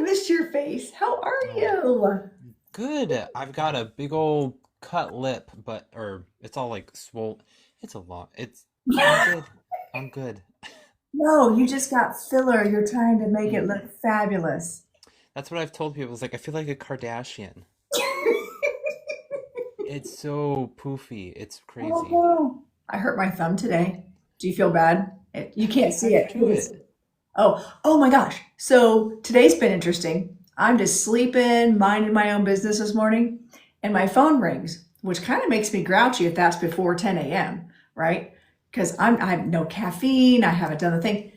missed your face. How are Oh, you? good. I've got a big old cut lip, but or it's all like swole. It's a lot. But I'm good. I'm good. No, you just got filler. You're trying to make it Mm. look fabulous. That's what I've told people. It's like I feel like a Kardashian. It's so poofy. It's Oh, crazy. no. I hurt my thumb today. Do you feel bad? You can't see How'd you it. do it? Oh my gosh. So today's been interesting. I'm just sleeping, minding my own business this morning, and my phone rings, which kind of makes me grouchy if that's before 10 a.m., right? Because I have no caffeine, I haven't done the thing.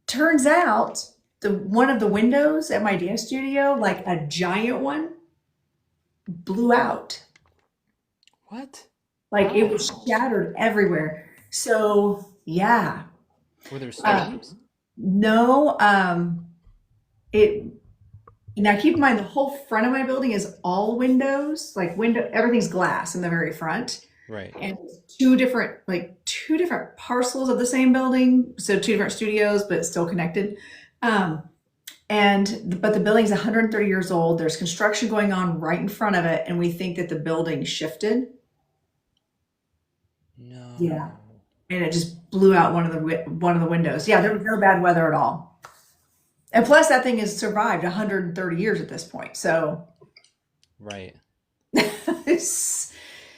Turns out the one of the windows at my dance studio, like a giant one, blew out. What? Like it How? was shattered everywhere. So yeah. Were there Uh, storms? no, it now keep in mind the whole front of my building is all windows, like window everything's glass in the very front. Right. And two different parcels of the same building, so two different studios, but still connected. Um, but the building's 130 years old. There's construction going on right in front of it, and we think that the building shifted. Yeah, No. and it just blew out one of the windows. Yeah, there was no bad weather at all. And plus, that thing has survived 130 years at this point. So, Right.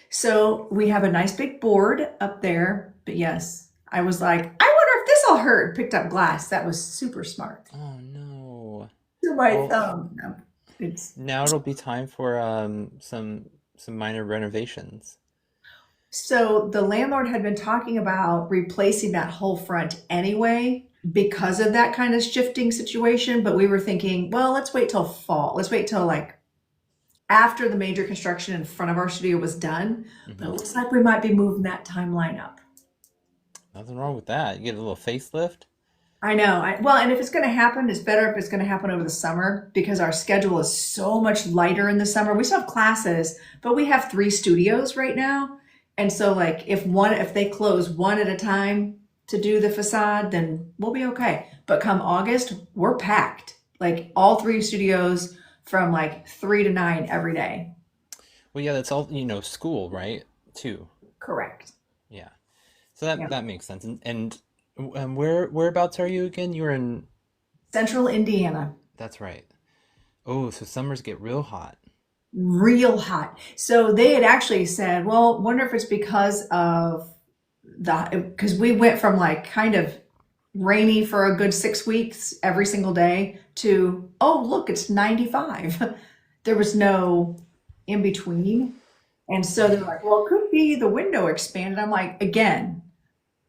so we have a nice big board up there. But yes, I was like, I wonder if this will hurt. Picked up glass. That was super smart. Oh no. To my Well, thumb. No, it's now it'll be time for some minor renovations. So the landlord had been talking about replacing that whole front anyway because of that kind of shifting situation. But we were thinking, well, let's wait till fall. Let's wait till like after the major construction in front of our studio was done. But it Hmm. looks like we might be moving that timeline up. Nothing wrong with that. You get a little facelift. I know. Well, and if it's going to happen, it's better if it's going to happen over the summer because our schedule is so much lighter in the summer. We still have classes, but we have three studios right now. And so like if they close one at a time to do the facade, then we'll be okay. But come August, we're packed. Like all three studios from like 3 to 9 every day. Well, yeah, that's all, school, right? Too. Correct. Yeah. So that Yeah. that makes sense. And whereabouts are you again? You were in. Central Indiana. That's right. Oh, so summers get real hot. Real hot. So they had actually said, well, wonder if it's because of because we went from like kind of rainy for a good 6 weeks every single day to, oh, look, it's 95. There was no in between. And so they're Dang. like, well, it could be the window expanded. I'm like, again,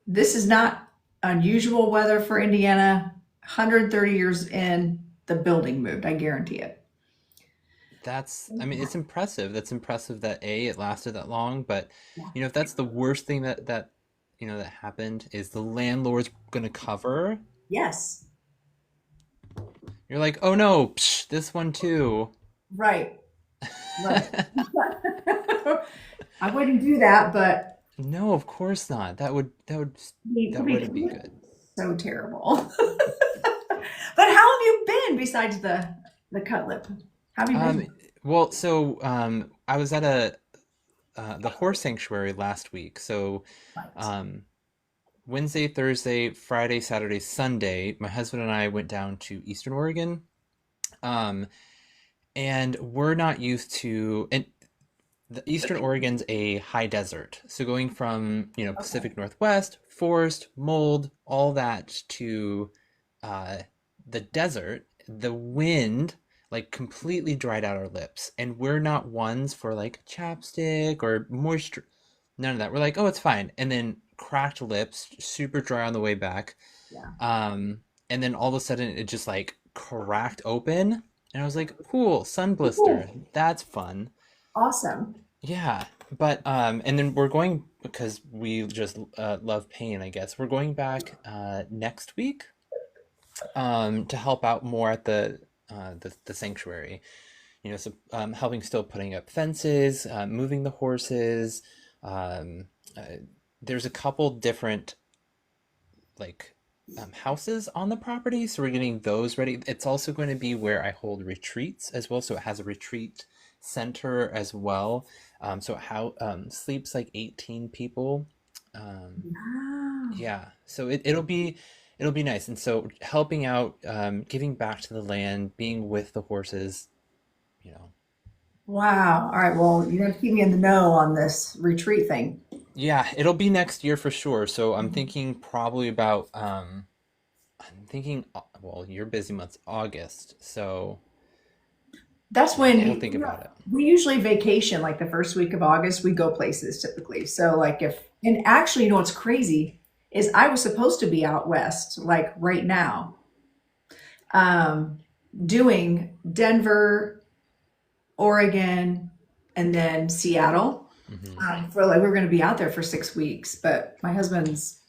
this is not unusual weather for Indiana. 130 years in, the building moved. I guarantee it. I mean, it's impressive. That's impressive that it lasted that long, but if that's the worst thing that happened is the landlord's gonna cover, Yes, you're like, oh no, psh, this one too. right, right. I wouldn't do that, but No, of course not. it That would be wouldn't be good. so terrible. But how have you been besides the cut lip? How have you Um, been? well, so I was at a the horse sanctuary last week. So Right. um, Wednesday, Thursday, Friday, Saturday, Sunday, my husband and I went down to Eastern Oregon. Um, and we're not used to, and the Eastern Oregon's a high desert. So going from, Okay. Pacific Northwest, forest, mold, all that to uh, the desert, the wind like completely dried out our lips. And we're not ones for like chapstick or moisture. None of that. We're like, oh, it's fine. And then cracked lips, super dry on the way back. Yeah. Um, and then all of a sudden it just like cracked open. And I was like, cool, sun blister. Ooh, That's fun. awesome. Yeah, but and then we're going because we just love pain, I guess. We're going back next week to help out more at the sanctuary. So helping still putting up fences, moving the horses. Um, uh, there's a couple different like houses on the property, so we're getting those ready. It's also going to be where I hold retreats as well, so it has a retreat center as well. So how sleeps like 18 people. Um, Wow. yeah, so it'll be nice. And so helping out, giving back to the land, being with the horses, you know. Wow. All right. Well, you have to keep me in the know on this retreat thing. Yeah, it'll be next year for sure. So I'm thinking probably about I'm thinking, well, your busy month's August, so That's when we'll think about it. we usually vacation like the first week of August. We go places typically. So like if and actually, you know what's crazy is I was supposed to be out west like right now, um, doing Denver, Oregon, and then Seattle. Hmm. For like we were going to be out there for 6 weeks, but my husband's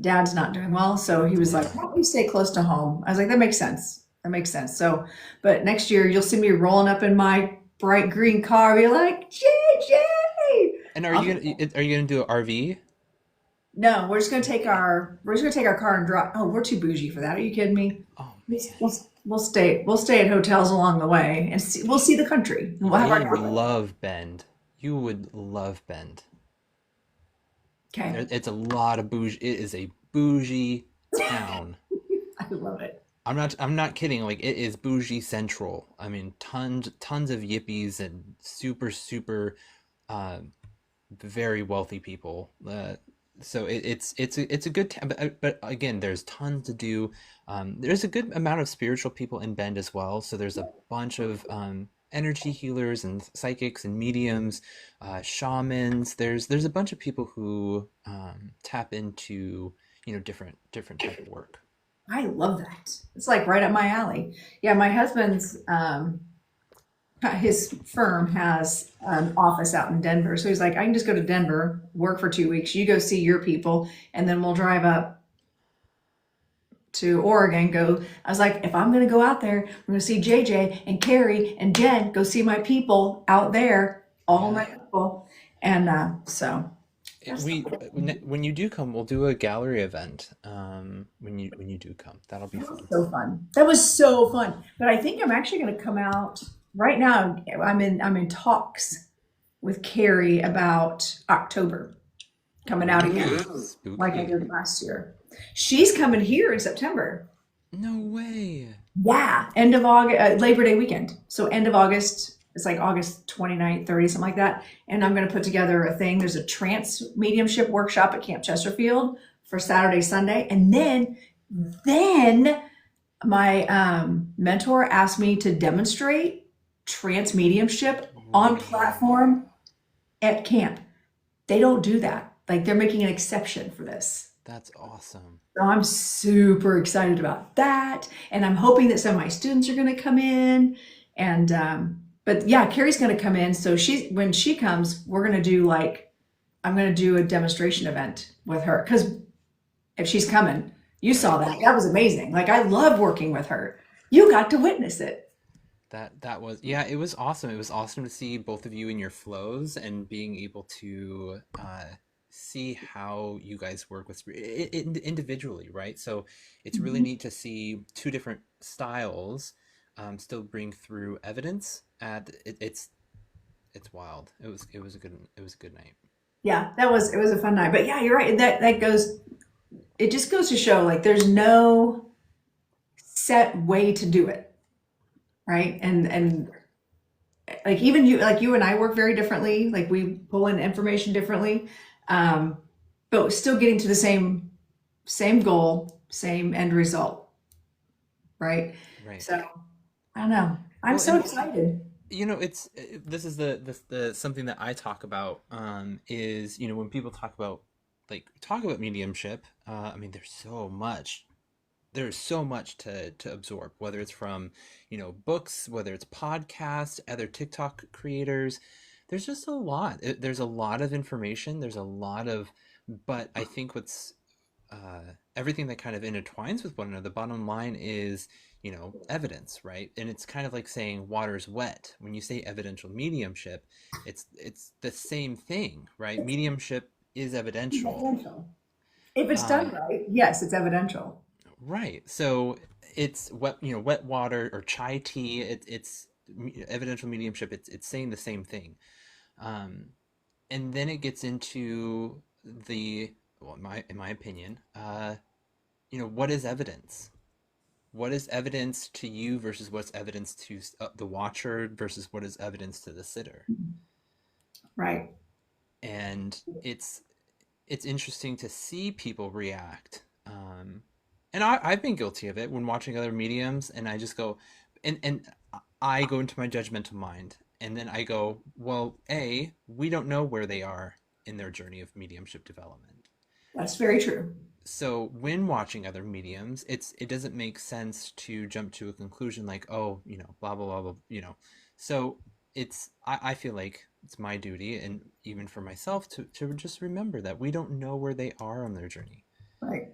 dad's not doing well, so he was like, Yeah. "Why don't we stay close to home?" I was like, "That makes sense. That makes sense." So, but next year you'll see me rolling up in my bright green car, be like, "JJ." And Um, are you gonna do an RV? no, we're just gonna take our car and drive. Oh, we're too bougie for that. Are you kidding me? Oh We'll, man, we'll, we'll stay at hotels along the way and we'll see the country. And we'll have our you'll dog. love Bend. You would love Bend. Okay, It's a lot of bougie. It is a bougie town. I love it. I'm not kidding. Like it is bougie central. I mean, tons of yippies and super uh, very wealthy people. So it's a good time, but again, there's tons to do. There's a good amount of spiritual people in Bend as well. So there's a bunch of energy healers and psychics and mediums, shamans. There's a bunch of people who tap into different type of work. I love that. It's like right up my alley. Yeah, my husband's his firm has an office out in Denver. So he's like, I can just go to Denver, work for 2 weeks. You go see your people, and then we'll drive up to Oregon. Go. I was like, if I'm going to go out there, I'm going to see JJ and Carrie and Jen. Go see my people out there, all my Yeah. people, and so that's When you do come, we'll do a gallery event. When you do come, that'll be that was fun. so fun. That was so fun. But I think I'm actually going to come out right now. I'm in talks with Carrie about October coming out again, Ooh, like I spooky. did last year. She's coming here in September. No way. Yeah, end of August, Labor Day weekend. So end of August. It's like August 29th, 30th, something like that. And I'm going to put together a thing. There's a trance mediumship workshop at Camp Chesterfield for Saturday, Sunday. And then my mentor asked me to demonstrate trance mediumship on Ooh, platform at camp. They don't do that. Like they're making an exception for this. that's awesome. So I'm super excited about that. And I'm hoping that some of my students are going to come in. And, but yeah, Carrie's going to come in. So when she comes, we're going to do like, I'm going to do a demonstration event with her. Cause if she's coming, you saw Right. that. That was amazing. Like I love working with her. You got to witness it. That was, yeah, it was awesome. It was awesome to see both of you in your flows and being able to see how you guys work with individually, right? So it's really Mhm. neat to see two different styles still bring through evidence. It's wild. It was a good night. Yeah, it was a fun night. But yeah, you're right. That goes, it just goes to show like there's no set way to do it. Right. And like even you and I work very differently. Like we pull in information differently, um, but still getting to the same goal, same end result, right? Right. So I don't know. I'm Well, so and excited. it's this is the something that I talk about is when people talk about mediumship. I mean, there's so much to absorb, whether it's from books, whether it's podcasts, other TikTok creators. There's just a lot. There's a lot of information. There's a lot of, but I think what's everything that kind of intertwines with one another. The bottom line is, evidence, right? And it's kind of like saying water's wet. When you say evidential mediumship, it's the same thing, right? Mediumship is evidential. Potential. If it's Uh, done right, yes, it's evidential. right. So it's wet water or chai tea. It's evidential mediumship. It's saying the same thing. Um, and then it gets into the, well, in my opinion, what is evidence? What is evidence to you versus what's evidence to the watcher versus what is evidence to the sitter? Right. And it's interesting to see people react. And I've been guilty of it when watching other mediums, and I just go, and I go into my judgmental mind, and then I go, well, we don't know where they are in their journey of mediumship development. That's very true. So when watching other mediums, it doesn't make sense to jump to a conclusion like, oh, blah blah blah blah, So I feel like it's my duty, and even for myself, to just remember that we don't know where they are on their journey, Right.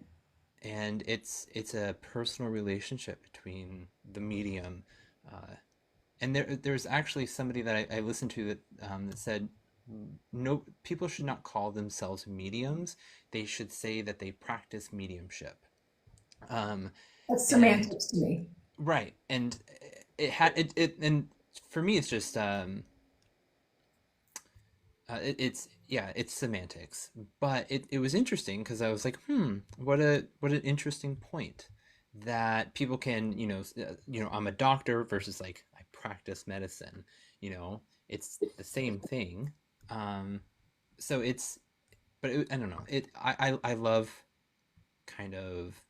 and it's a personal relationship between the medium. And there's actually somebody that I listened to that said, no, people should not call themselves mediums. They should say that they practice mediumship. Um, That's and semantics to me. right, and and for me, it's just it's yeah, it's semantics. But it was interesting because I was like, what an interesting point that people can, I'm a doctor versus like I practice medicine. It's the same thing. Um, so I don't know. I love kind of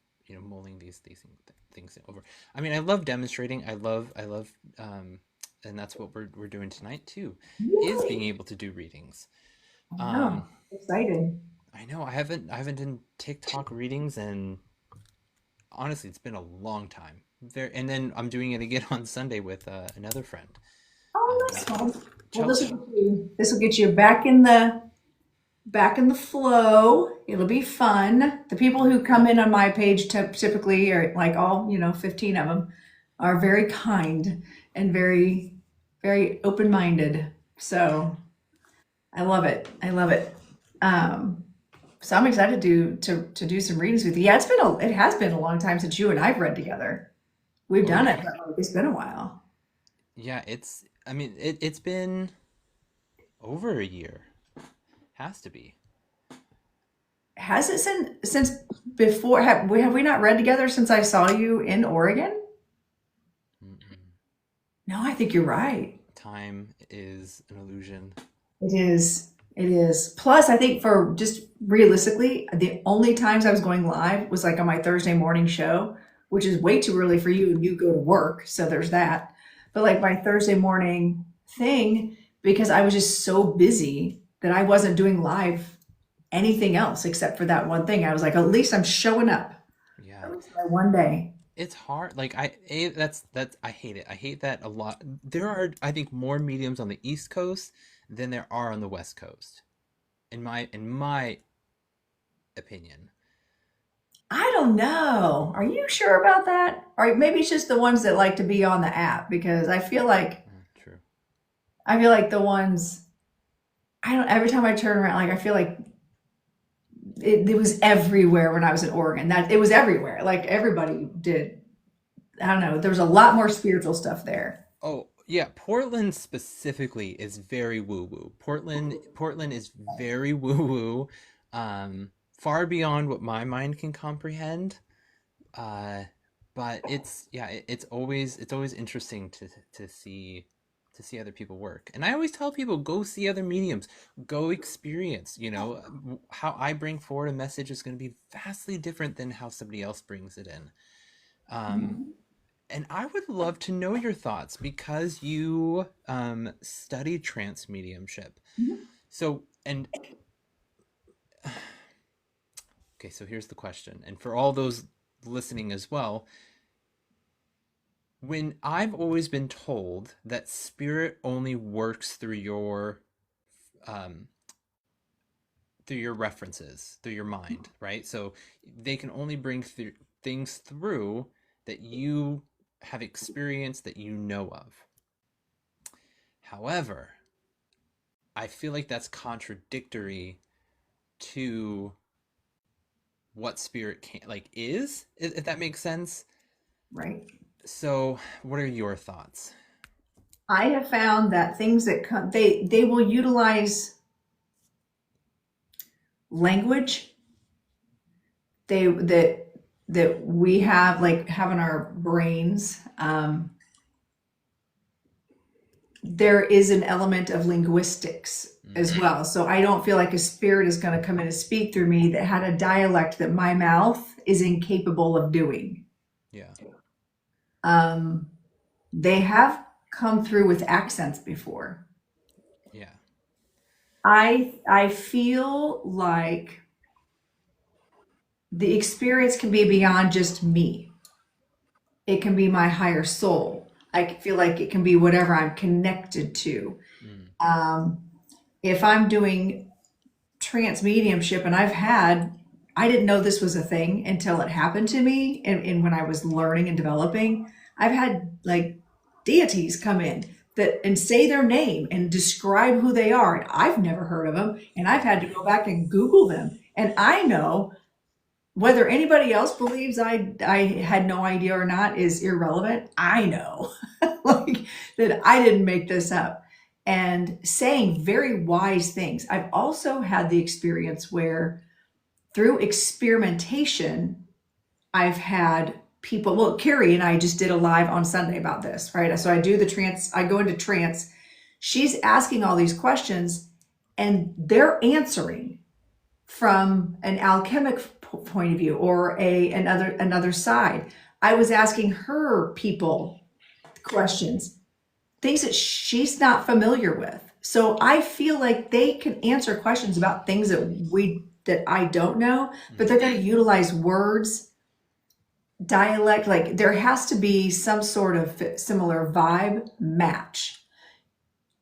mulling these things over. I mean, I love demonstrating. I love and that's what we're doing tonight too, is being Yay! able to do readings. I um know. Excited. I know I haven't done TikTok readings, and honestly it's been a long time. And then I'm doing it again on Sunday with another friend, Oh, um that's fun. Well, Chelsea. this will get you back in the flow. It'll be fun. The people who come in on my page typically are like all, 15 of them are very kind and very, very open-minded. So I love it. I love it. Um, so I'm excited to do some readings with you. Yeah, it has been a long time since you and I've read together. We've Oh done it, yeah. but like, it's been a while. Yeah, I mean, it's been over a year. Has to be. Has it since before? Have we not read together since I saw you in Oregon? Mm-mm. No, I think you're right. Time is an illusion. It is. It is. Plus, I think for just realistically, the only times I was going live was like on my Thursday morning show, which is way too early for you and you go to work. So there's that. But like my Thursday morning thing, because I was just so busy that I wasn't doing live anything else except for that one thing. I was like, at least I'm showing up. Yeah, At least my one day. it's hard. Like that's I hate it. I hate that a lot. There are, I think, more mediums on the East Coast than there are on the West Coast, in my opinion. I don't know. Are you sure about that? Or maybe it's just the ones that like to be on the app because True. I feel like the ones I don't every time I turn around, like I feel like it was everywhere when I was in Oregon. That it was everywhere. Like everybody did. I don't know. There was a lot more spiritual stuff there. Oh, yeah, Portland specifically is very woo-woo. Portland is very woo-woo, far beyond what my mind can comprehend. Uh, but it's always interesting to see other people work. And I always tell people, go see other mediums, go experience. How I bring forward a message is going to be vastly different than how somebody else brings it in. Um, and I would love to know your thoughts because you study trance mediumship. So, and okay, so here's the question. And for all those listening as well, when I've always been told that spirit only works um, through your references, through your mind, right? So they can only bring things through that you have experienced, that you know of. However, I feel like that's contradictory to what spirit can like is, if that makes sense. right? So, what are your thoughts? I have found that things that come, they will utilize language that we have like have in our brains. There is an element of linguistics as Mm, well. So I don't feel like a spirit is going to come in and speak through me that had a dialect that my mouth is incapable of doing. yeah, Um, they have come through with accents before. yeah, I feel like the experience can be beyond just me. It can be my higher soul. I feel like it can be whatever I'm connected to. mm, Um, if I'm doing trance mediumship and I didn't know this was a thing until it happened to me and when I was learning and developing. I've had like deities come in that and say their name and describe who they are. And I've never heard of them. And I've had to go back and Google them. And I know whether anybody else believes I had no idea or not is irrelevant. I know like that I didn't make this up and saying very wise things. I've also had the experience where through experimentation, I've had people, well, Carrie and I just did a live on Sunday about this, right? So I do the trance, I go into trance. She's asking all these questions and they're answering from an alchemic point of view or another side. I was asking her people questions, things that she's not familiar with. So I feel like they can answer questions about things that I don't know, but mm, they're going to utilize words, dialect. Like there has to be some sort of similar vibe match.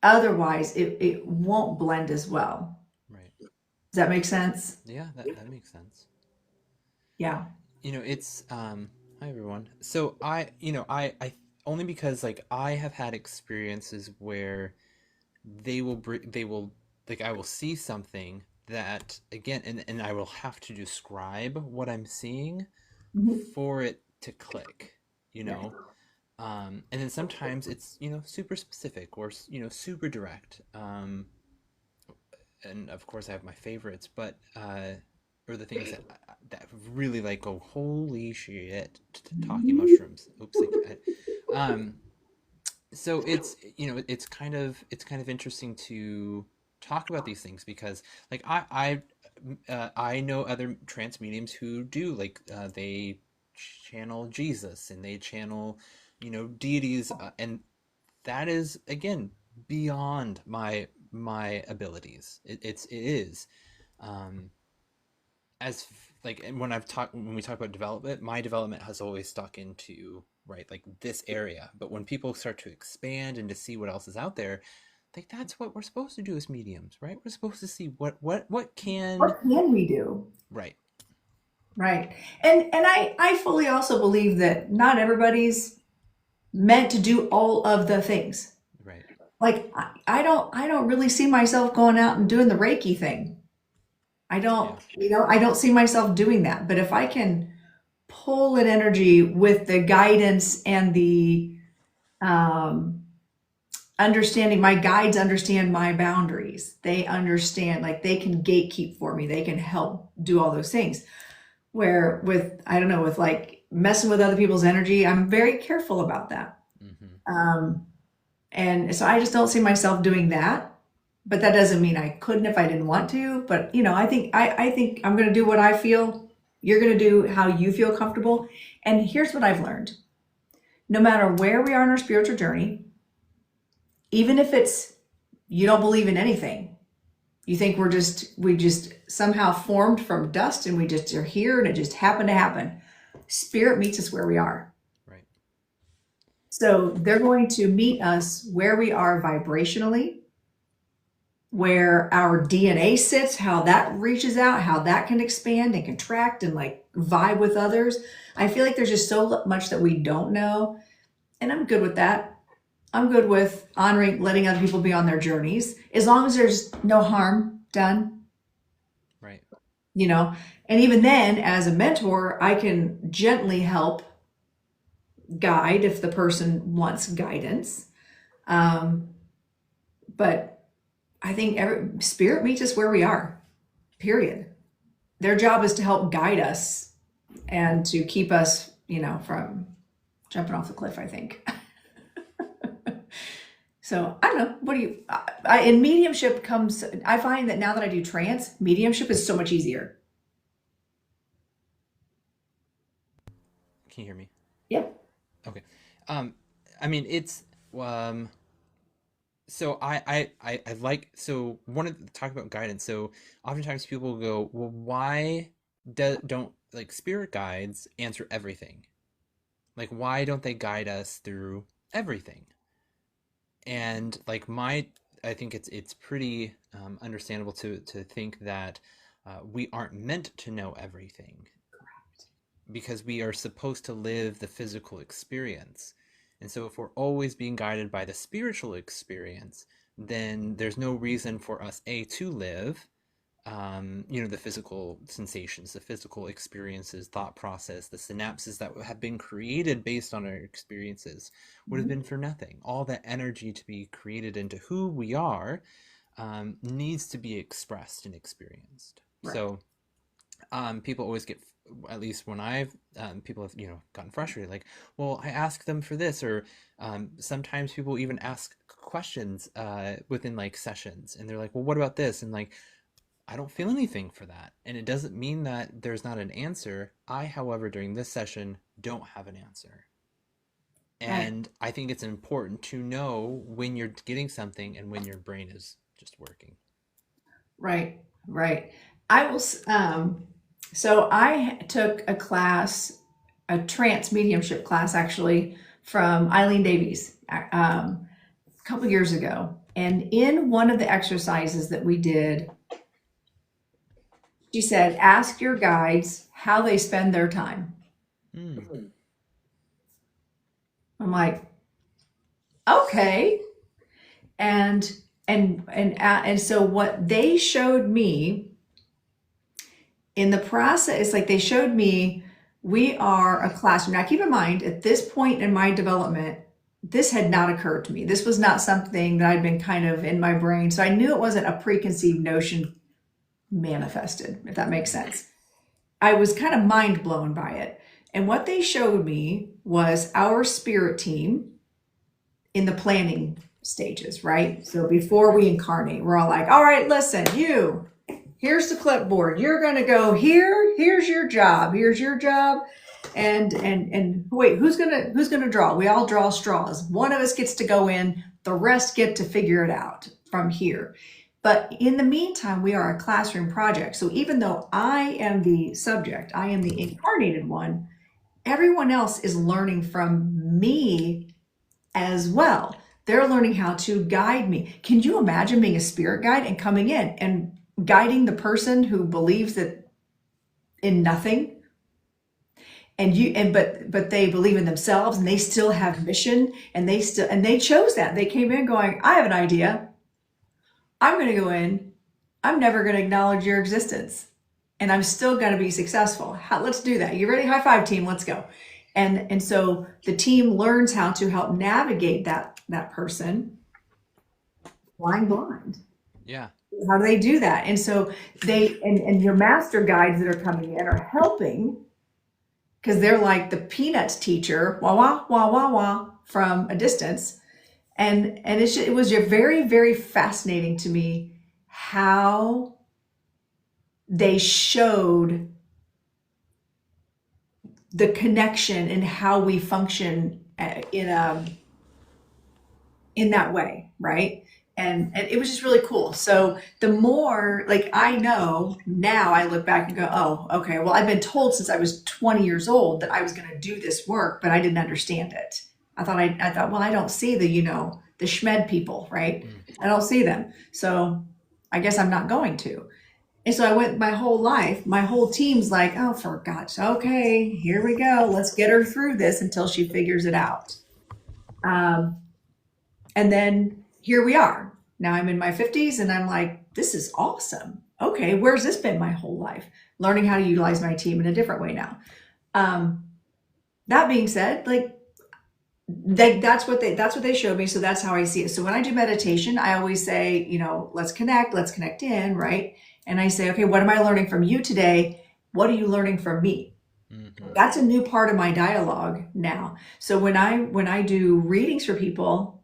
Otherwise, it won't blend as well. right. Does that make sense? Yeah, that makes sense. Yeah. It's hi everyone. So I only because like I have had experiences where they will like I will see something that again and I will have to describe what I'm seeing Mhm. for it to click, you Yeah. know. And then sometimes it's super specific or super direct. And of course I have my favorites, but or the things that really like go holy shit, talking mushrooms. Oops, um. So it's it's kind of interesting to talk about these things because like I know other trance mediums who do like they channel Jesus and they channel deities and that is again beyond my abilities. It is um, like and when we talk about development, my development has always stuck into right like this area. But when people start to expand and to see what else is out there, like that's what we're supposed to do as mediums, right? We're supposed to see what can What can we do? right. Right. And I fully also believe that not everybody's meant to do all of the things. Right. Like I don't really see myself going out and doing the Reiki thing. Yeah. I don't see myself doing that. But if I can pull an energy with the guidance and the um, understanding, my guides understand my boundaries. They understand, like they can gatekeep for me. They can help do all those things. Where with, I don't know, with like messing with other people's energy, I'm very careful about that. Mm-hmm. Um, and so I just don't see myself doing that. But that doesn't mean I couldn't if I didn't want to. But I think I'm going to do what I feel. You're going to do how you feel comfortable. And here's what I've learned: no matter where we are in our spiritual journey, even if it's you don't believe in anything, you think we just somehow formed from dust and we just are here and it just happened to happen. Spirit meets us where we are. Right. So they're going to meet us where we are vibrationally, where our DNA sits, how that reaches out, how that can expand and contract and like vibe with others. I feel like there's just so much that we don't know. And I'm good with that. I'm good with honoring, letting other people be on their journeys as long as there's no harm done. Right. you know, and even then, as a mentor, I can gently help guide if the person wants guidance. Um, but I think spirit meets us where we are, period. Their job is to help guide us and to keep us, from jumping off the cliff, I think. So I don't know. What do you, in mediumship comes, I find that now that I do trance, mediumship is so much easier. Can you hear me? Yeah. Okay. Um, I mean, it's um, so I like so one of the talk about guidance. So oftentimes people go, well, why don't like spirit guides answer everything? Like, why don't they guide us through everything? And like I think it's pretty understandable to think that we aren't meant to know everything because we are supposed to live the physical experience. And so if we're always being guided by the spiritual experience, then there's no reason for us to live the physical sensations, the physical experiences, thought process, the synapses that have been created based on our experiences would have Mhm. been for nothing. All that energy to be created into who we are needs to be expressed and experienced. Right. So people always get, at least when I've people have gotten frustrated, like, well, I ask them for this, or sometimes people even ask questions within like sessions, and they're like, well, what about this? And like, I don't feel anything for that. And it doesn't mean that there's not an answer. I, however, during this session, don't have an answer. Right. And I think it's important to know when you're getting something and when your brain is just working. Right. Right. I will, so I took a class, a trance mediumship class actually from Eileen Davies, a couple years ago. And in one of the exercises that we did, she said, ask your guides how they spend their time. Mm, I'm like, okay. And so what they showed me in the process, it's like they showed me we are a classroom. Now keep in mind, at this point in my development, this had not occurred to me. This was not something that I'd been kind of in my brain. So I knew it wasn't a preconceived notion manifested, if that makes sense. I was kind of mind blown by it. And what they showed me was our spirit team in the planning stages, right? So before we incarnate, we're all like, all right, listen, here's the clipboard. You're going to go here. Here's your job. Here's your job. And wait, who's going to draw? We all draw straws. One of us gets to go in, the rest get to figure it out from here. But in the meantime, we are a classroom project. So even though I am the subject, I am the incarnated one, everyone else is learning from me as well. They're learning how to guide me. Can you imagine being a spirit guide and coming in and guiding the person who believes that in nothing, but they believe in themselves and they still have mission, and they chose that. They came in going, I have an idea. I'm going to go in. I'm never going to acknowledge your existence, and I'm still going to be successful. Let's do that. You ready? High five, team. Let's go. And so the team learns how to help navigate that person flying blind. yeah. How do they do that? And so and your master guides that are coming in are helping, because they're like the peanuts teacher, wah wah wah wah wah, from a distance. And it was very, very fascinating to me how they showed the connection and how we function in that way, right? And it was just really cool. So the more, like, I know now, I look back and go, oh, okay, well, I've been told since I was 20 years old that I was going to do this work, but I didn't understand it. I thought, well, I don't see the Schmed people, right? Mm, I don't see them. So I guess I'm not going to. And so I went my whole life, my whole team's like, oh, for God's, okay, here we go. Let's get her through this until she figures it out. Um, and then here we are. Now I'm in my 50s and I'm like, this is awesome. okay, where's this been my whole life? Learning how to utilize my team in a different way now. Um, that being said, like that's what they showed me. So that's how I see it. So when I do meditation, I always say, let's connect in, right? And I say, okay, what am I learning from you today? What are you learning from me? Hmm. That's a new part of my dialogue now. So when I do readings for people,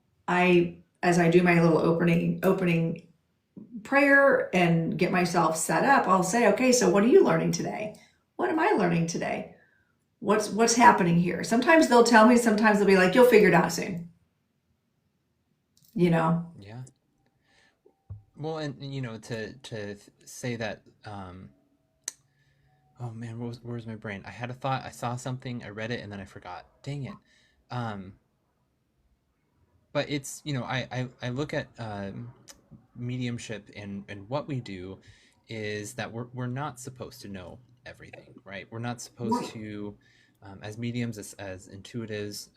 as I do my little opening prayer and get myself set up, I'll say, okay, so what are you learning today? What am I learning today? What's happening here? Sometimes they'll tell me, sometimes they'll be like, you'll figure it out soon, you know? Yeah. Well, and to say that, oh man, where's my brain? I had a thought, I saw something, I read it, and then I forgot. Dang it. Um, but it's, I look at mediumship, and what we do is that we're not supposed to know everything, right? We're not supposed Right. to, as mediums, as intuitives,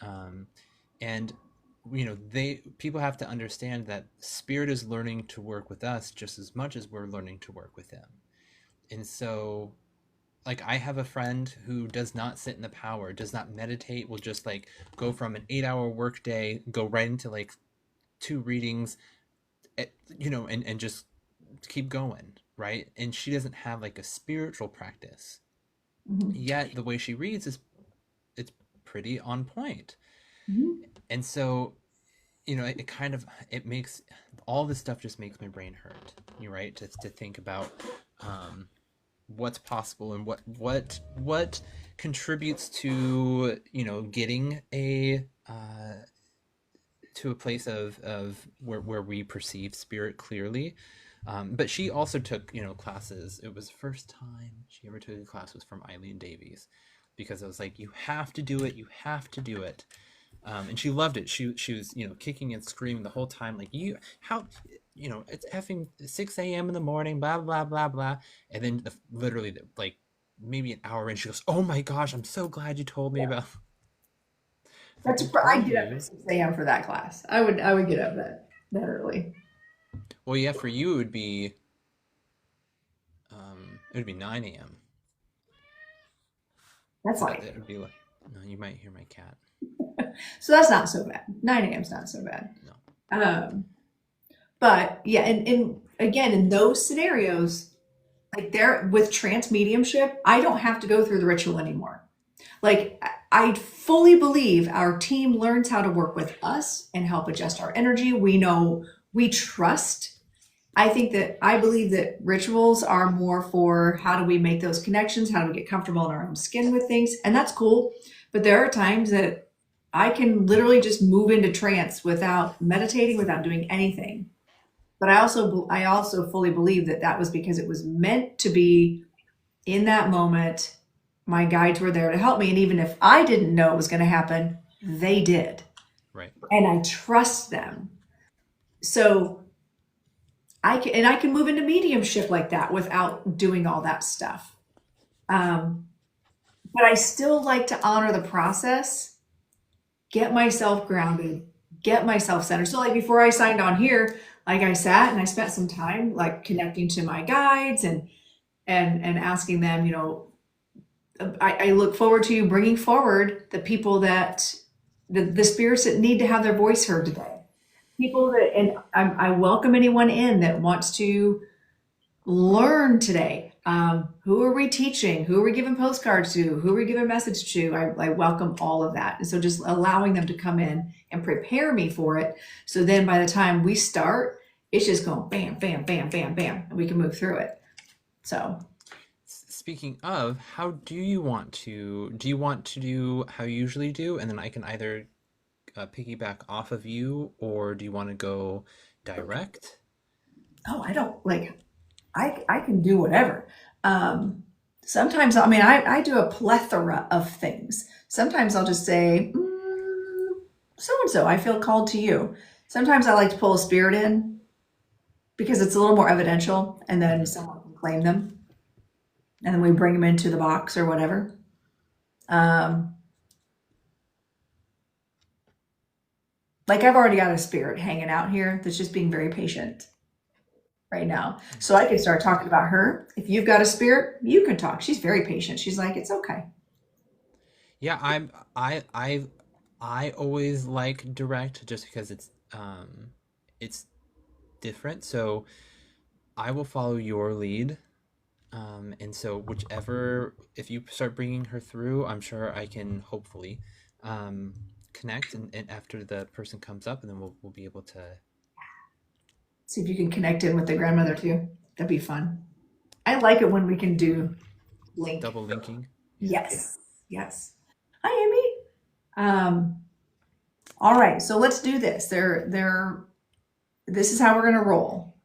and they people have to understand that spirit is learning to work with us just as much as we're learning to work with them. And so, like, I have a friend who does not sit in the power, does not meditate, will just like go from an 8-hour work day, go right into like two readings, and just keep going, right? And she doesn't have like a spiritual practice. Mhm. Yet the way she reads is it's pretty on point. Mhm. And so, it kind of it makes all this stuff just makes my brain hurt. You're right to think about um, what's possible and what contributes to getting a to a place of where we perceive spirit clearly. But she also took classes. It was the first time she ever took a class was from Eileen Davies, because I was like, you have to do it, you have to do it. And she loved it. She was kicking and screaming the whole time, like, you how it's effing 6 a.m. in the morning, blah blah blah blah. And then literally like maybe an hour in, she goes, oh my gosh, I'm so glad you told me Yeah. about. It's like, I I told get up at you. 6 a.m. for that class. I would get up that early. Well, yeah, for you it would be 9 a.m. That's But like, it would be like, no, you might hear my cat. so that's not so bad. 9 a.m. is not so bad. No. Um, but yeah, and again, in those scenarios, like there with trance mediumship, I don't have to go through the ritual anymore. Like I fully believe our team learns how to work with us and help adjust our energy. We know we trust. I believe that rituals are more for how do we make those connections? How do we get comfortable in our own skin with things? And that's cool. But there are times that I can literally just move into trance without meditating, without doing anything. But I also fully believe that that was because it was meant to be in that moment. My guides were there to help me. And even if I didn't know it was going to happen, they did. Right. And I trust them. So I can move into mediumship like that without doing all that stuff. Um, but I still like to honor the process, get myself grounded, get myself centered. So like before I signed on here, like I sat and I spent some time like connecting to my guides and asking them, I look forward to you bringing forward the people that the spirits that need to have their voice heard today. People that, and I welcome anyone in that wants to learn today. Who are we teaching? Who are we giving postcards to? Who are we giving a message to? I welcome all of that. And so just allowing them to come in and prepare me for it. So then by the time we start, it's just going bam, bam, bam, bam, bam, and we can move through it. So Speaking of, how do you want to do how you usually do, and then I can either piggyback off of you, or do you want to go direct? oh, I don't like I can do whatever. Um, sometimes, I mean, I do a plethora of things. Sometimes I'll just say, so and so, I feel called to you. Sometimes I like to pull a spirit in because it's a little more evidential, and then Hmm. someone can claim them, and then we bring them into the box or whatever. Um, like I've already got a spirit hanging out here that's just being very patient. right now. So I can start talking about her. If you've got a spirit, you can talk. She's very patient. She's like, it's okay. Yeah, I always like direct just because it's different. So I will follow your lead. And so whichever, if you start bringing her through, I'm sure I can hopefully um, connect, and after the person comes up, and then we'll be able to See if you can connect in with the grandmother too. That'd be fun. I like it when we can do link. double linking. Yeah. Yes. Yes. Hi, Amy. All right. So let's do this. This is how we're going to roll.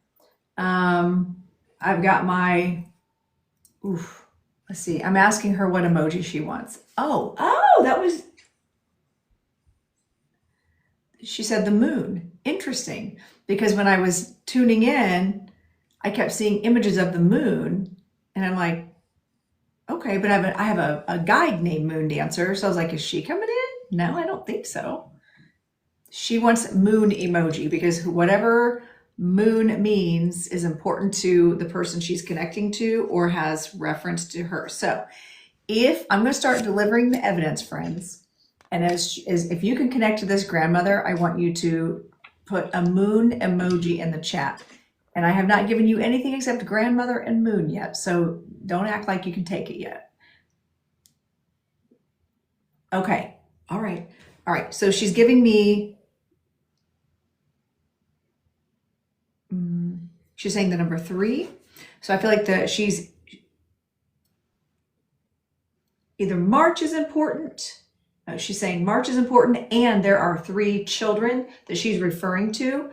I've got my, oof, let's see. I'm asking her what emoji she wants. That was, she said the moon. Interesting. Because when I was tuning in, I kept seeing images of the moon, and I'm like, okay, but I have a guide named Moon Dancer. So I was like, is she coming in? No, I don't think so. She wants moon emoji because whatever moon means is important to the person she's connecting to or has reference to her. So if I'm going to start delivering the evidence, friends, and as if you can connect to this grandmother, I want you to put a moon emoji in the chat. And I have not given you anything except grandmother and moon yet, so don't act like you can take it yet. Okay, all right, all right. So she's giving me, she's saying the number 3. So I feel like she's either March is important. She's saying March is important, and there are 3 children that she's referring to.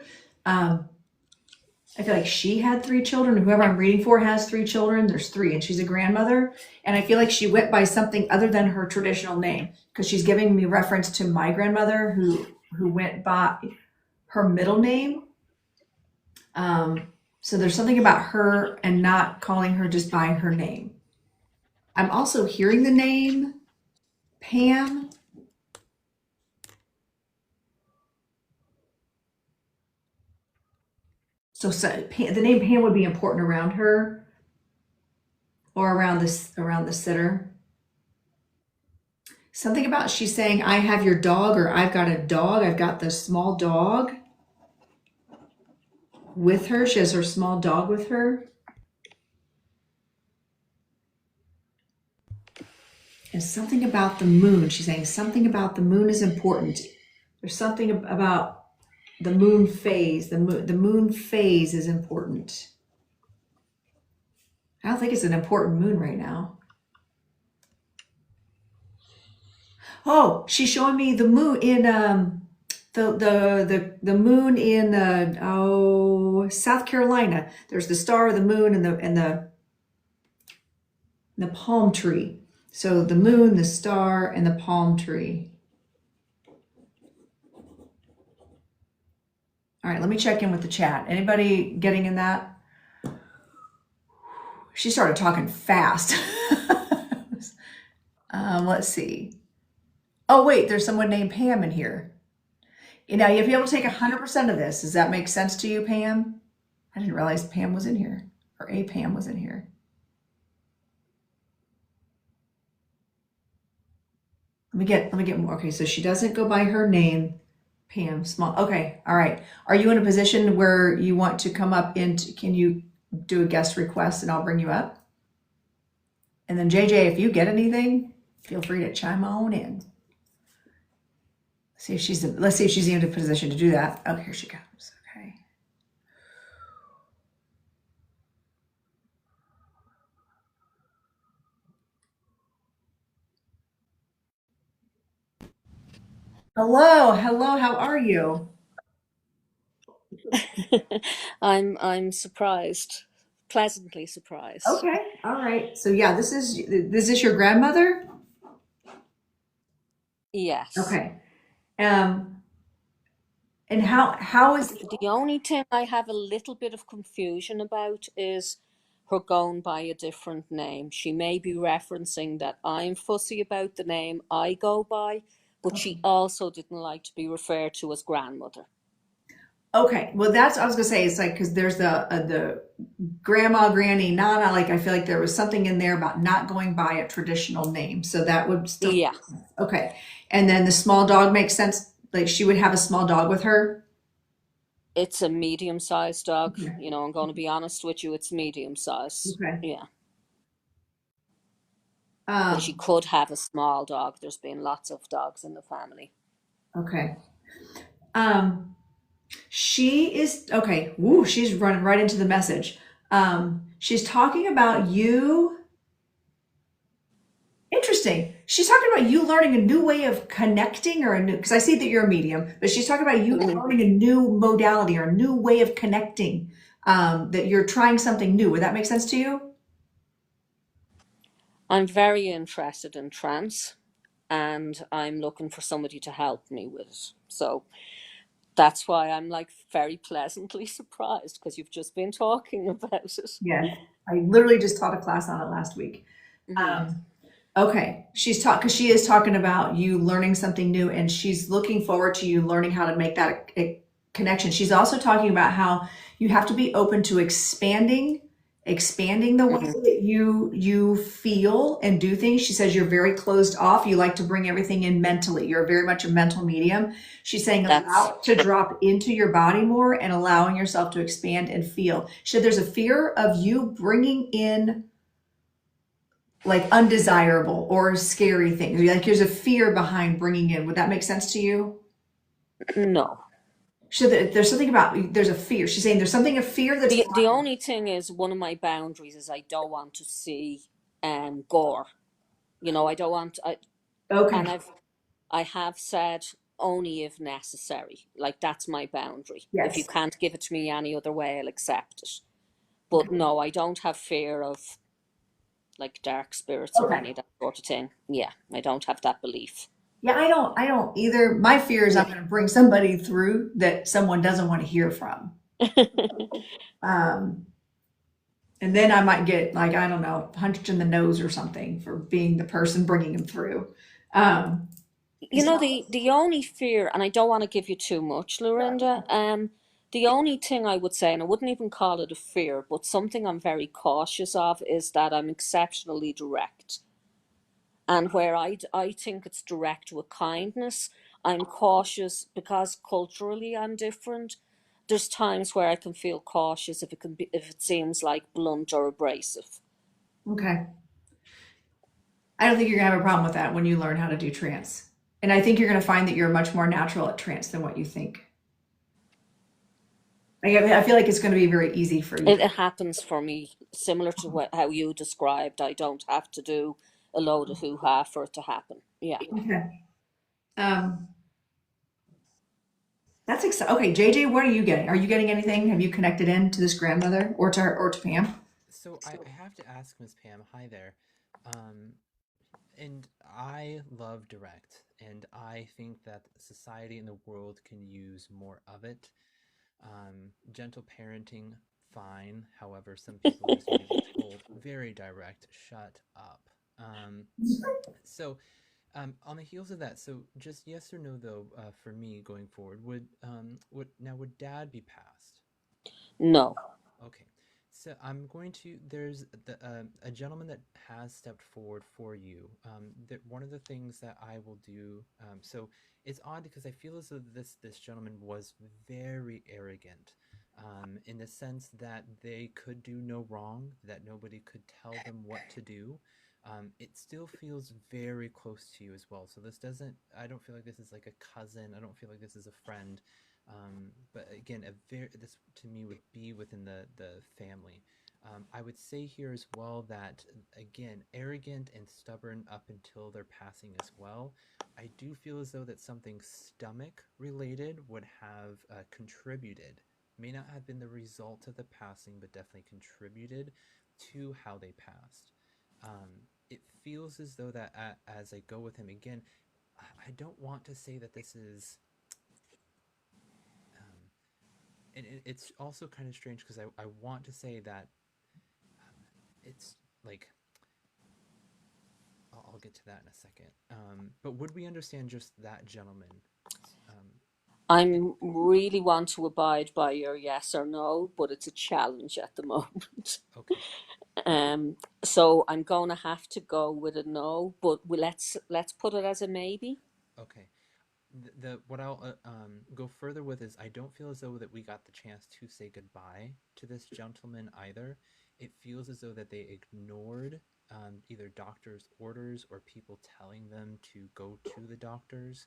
I feel like she had 3 children. Whoever I'm reading for has 3 children. There's 3, and she's a grandmother. And I feel like she went by something other than her traditional name because she's giving me reference to my grandmother who went by her middle name. So there's something about her and not calling her just by her name. I'm also hearing the name Pam. So the name Pam would be important around her or around the sitter. Something about she's saying, I have your dog, or I've got a dog. I've got the small dog with her. She has her small dog with her. And something about the moon. She's saying something about the moon is important. There's something about the moon phase. The moon phase is important. I don't think it's an important moon right now. Oh, she's showing me the moon in the moon in South Carolina. There's the star, the moon, and the palm tree. So the moon, the star, and the palm tree. All right, let me check in with the chat. Anybody getting in that? She started talking fast. Let's see. Oh, wait, there's someone named Pam in here. Now, you'll be able to take 100% of this. Does that make sense to you, Pam? I didn't realize Pam was in here, or a Pam was in here. Let me get more. Okay, so she doesn't go by her name, Pam Small. Okay, all right. Are you in a position where you want to come up can you do a guest request and I'll bring you up? And then JJ, if you get anything, feel free to chime on in. Let's see if she's in a position to do that. Oh, here she comes. Okay. Hello, how are you? I'm surprised, pleasantly surprised. Okay, all right. So yeah, this is your grandmother? Yes. Okay. Um, and how is The only thing I have a little bit of confusion about is her going by a different name. She may be referencing that I'm fussy about the name I go by, but she also didn't like to be referred to as grandmother. Okay, well, that's I was gonna say. It's like because there's the grandma, granny, nana. Like I feel like there was something in there about not going by a traditional name, so that would still Yeah, okay. And then the small dog makes sense. Like she would have a small dog with her. it's a medium-sized dog. Okay. I'm going to be honest with you, it's medium size. Okay. Yeah. But she Um, could have a small dog. There's been lots of dogs in the family. okay. Um, she is okay. Woo, she's running right into the message. She's talking about you. Interesting. She's talking about you learning a new way of connecting or a new, because I see that you're a medium, but she's talking about you Mhm. learning a new modality or a new way of connecting, that you're trying something new. Would that make sense to you? I'm very interested in trance, and I'm looking for somebody to help me with it. So that's why I'm like very pleasantly surprised because you've just been talking about it. Yes. I literally just taught a class on it last week. Hmm. Okay. She's taught because she is talking about you learning something new and she's looking forward to you learning how to make that a connection. She's also talking about how you have to be open to expanding the way Hmm. that you feel and do things. She says you're very closed off. You like to bring everything in mentally. You're very much a mental medium. She's saying That's allow it to drop into your body more and allowing yourself to expand and feel. She said there's a fear of you bringing in like undesirable or scary things. Like there's a fear behind bringing in. Would that make sense to you? no. So there's something about there's a fear. She's saying there's something of fear that's The blocking. only thing is one of my boundaries is I don't want to see gore. I don't want Okay. and I have said only if necessary. Like that's my boundary. If you Yes. can't give it to me any other way, I'll accept it. But no, I don't have fear of like dark spirits or Okay. any of that sort of thing. Yeah, I don't have that belief. Yeah, I don't either. My fear is I'm Yeah. going to bring somebody through that someone doesn't want to hear from. Um, and then I might get like, I don't know, punched in the nose or something for being the person bringing them through. Um, The only fear, and I don't want to give you too much, Lorenda. The only thing I would say, and I wouldn't even call it a fear, but something I'm very cautious of is that I'm exceptionally direct. And where I think it's direct with kindness, I'm cautious because culturally I'm different. There's times where I can feel cautious if it seems like blunt or abrasive. okay. I don't think you're gonna have a problem with that when you learn how to do trance. And I think you're gonna find that you're much more natural at trance than what you think. I feel like it's gonna be very easy for you. It happens for me similar to how you described. I don't have to do a load of hoo-ha for it to happen. Yeah. Okay. Um, that's exciting. Okay, JJ, what are you getting? Are you getting anything? Have you connected in to this grandmother or to her or to Pam? So I have to ask Miss Pam, hi there. Um, and I love direct, and I think that society and the world can use more of it. Gentle parenting, fine. However, some people just need to be told very direct, shut up. Um, so on the heels of that, so just yes or no though, for me going forward, would Dad be passed? No. Okay. So I'm going to. There's a gentleman that has stepped forward for you. That one of the things that I will do. So it's odd because I feel as though this gentleman was very arrogant, in the sense that they could do no wrong, that nobody could tell them what to do. It still feels very close to you as well. So this doesn't. I don't feel like this is like a cousin. I don't feel like this is a friend. But again, this to me would be within the family. I would say here as well that again, arrogant and stubborn up until their passing as well. I do feel as though that something stomach related would have contributed. May not have been the result of the passing, but definitely contributed to how they passed. It feels as though that as I go with him again, I don't want to say that this is um, and it's also kind of strange because I want to say that it's like I'll get to that in a second. But would we understand just that gentleman? Um, I'm really want to abide by your yes or no, but it's a challenge at the moment. Okay. So I'm going to have to go with a no, but let's put it as a maybe. Okay. The what I'll go further with is I don't feel as though that we got the chance to say goodbye to this gentleman either. It feels as though that they ignored either doctor's orders or people telling them to go to the doctors.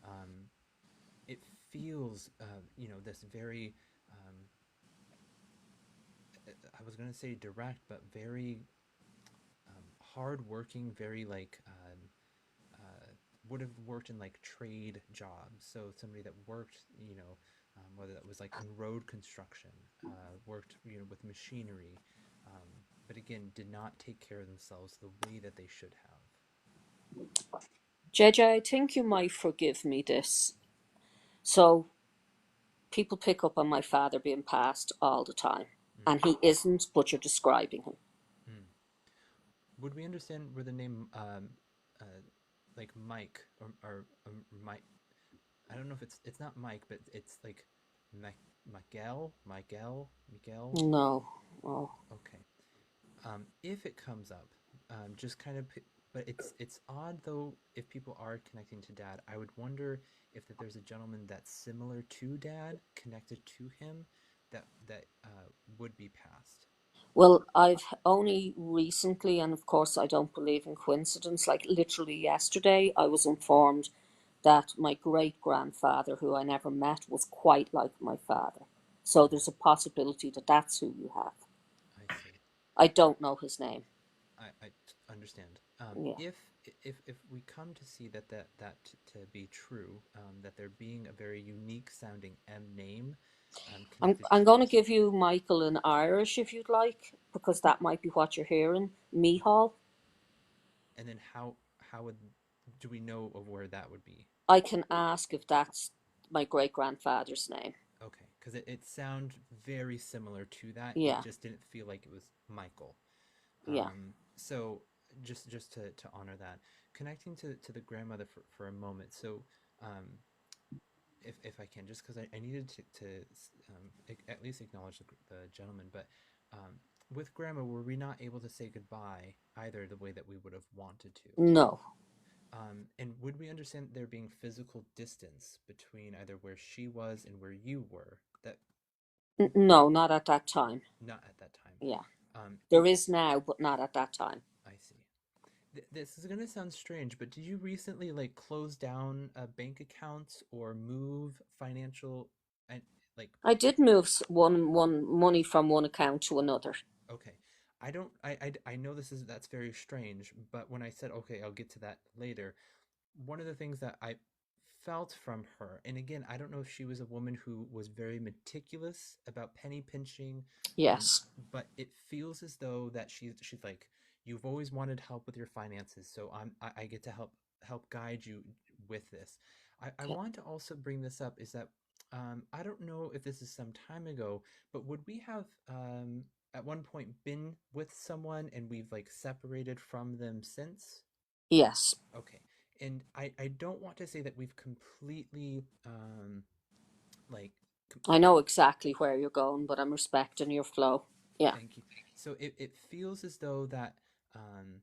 Um, it feels, this very, um, I was going to say direct, but very hardworking, very like uh, would have worked in like trade jobs. So somebody that worked, whether that was like in road construction, worked, with machinery, um, but again, did not take care of themselves the way that they should have. JJ, I think you might forgive me this. So people pick up on my father being passed all the time, Mm. and he isn't, but you're describing him. Mm. Would we understand where the name, like Mike or Mike? I don't know if it's not Mike, but it's like Miguel. No, no. Okay. If it comes up, just kind of, but it's odd though if people are connecting to Dad. I would wonder if that there's a gentleman that's similar to Dad, connected to him, that would be passed. Well, I've only recently, and of course, I don't believe in coincidence, like literally yesterday, I was informed that my great grandfather, who I never met, was quite like my father. So Mm, there's a possibility that that's who you have. I see. I don't know his name. I understand. Yeah. If we come to see to be true, that there being a very unique sounding M name, connected I'm to, going to give you Michael in Irish if you'd like, because that might be what you're hearing. Mihal. and then how would do we know of where that would be? I can ask if that's my great grandfather's name. Okay, because it sounded very similar to that. It Yeah, just didn't feel like it was Michael. yeah. So just to honor that, connecting to the grandmother for a moment. So um, if I can, just because I needed to at least acknowledge the gentleman, but um, with grandma, were we not able to say goodbye either the way that we would have wanted to? No, And would we understand there being physical distance between either where she was and where you were? That no, not at that time. not at that time. Yeah, there It, is now, but not at that time. I see. This is gonna sound strange, but did you recently like close down bank accounts or move financial and like I did move one money from one account to another. okay. I don't I know that's very strange, but when I said okay, I'll get to that later, one of the things that I felt from her, and again, I don't know if she was a woman who was very meticulous about penny pinching, Yes. but it feels as though that she's like, you've always wanted help with your finances, so I get to help guide you with this. I Okay. want to also bring this up is that I don't know if this is some time ago, but would we have at one point been with someone and we've like separated from them since? Yes. Okay. And I don't want to say that we've completely like I know exactly where you're going, but I'm respecting your flow. Yeah. thank you. So it feels as though that um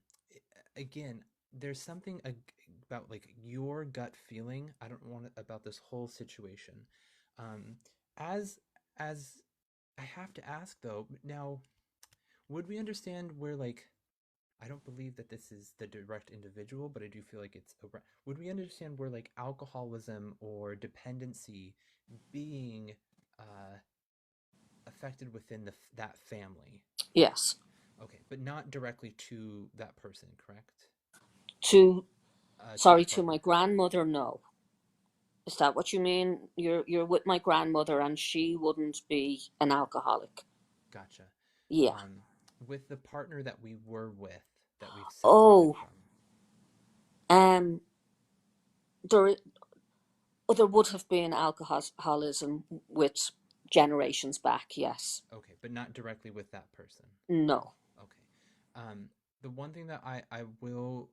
again there's something about like your gut feeling. I don't want it about this whole situation. Um as as I have to ask though, now would we understand where like I don't believe that this is the direct individual, but I do feel like it's a. Would we understand where like alcoholism or dependency being uh, affected within that family? Yes. Okay, but not directly to that person, correct? To To the sorry, to my partner. grandmother, no. Is that what you mean? You're with my grandmother and she wouldn't be an alcoholic. Gotcha. Yeah. Um, with the partner that we were with, that we've separated Oh, from. um there there would have been alcoholism with generations back, yes. Okay, but not directly with that person. No. Okay. Um, the one thing that I will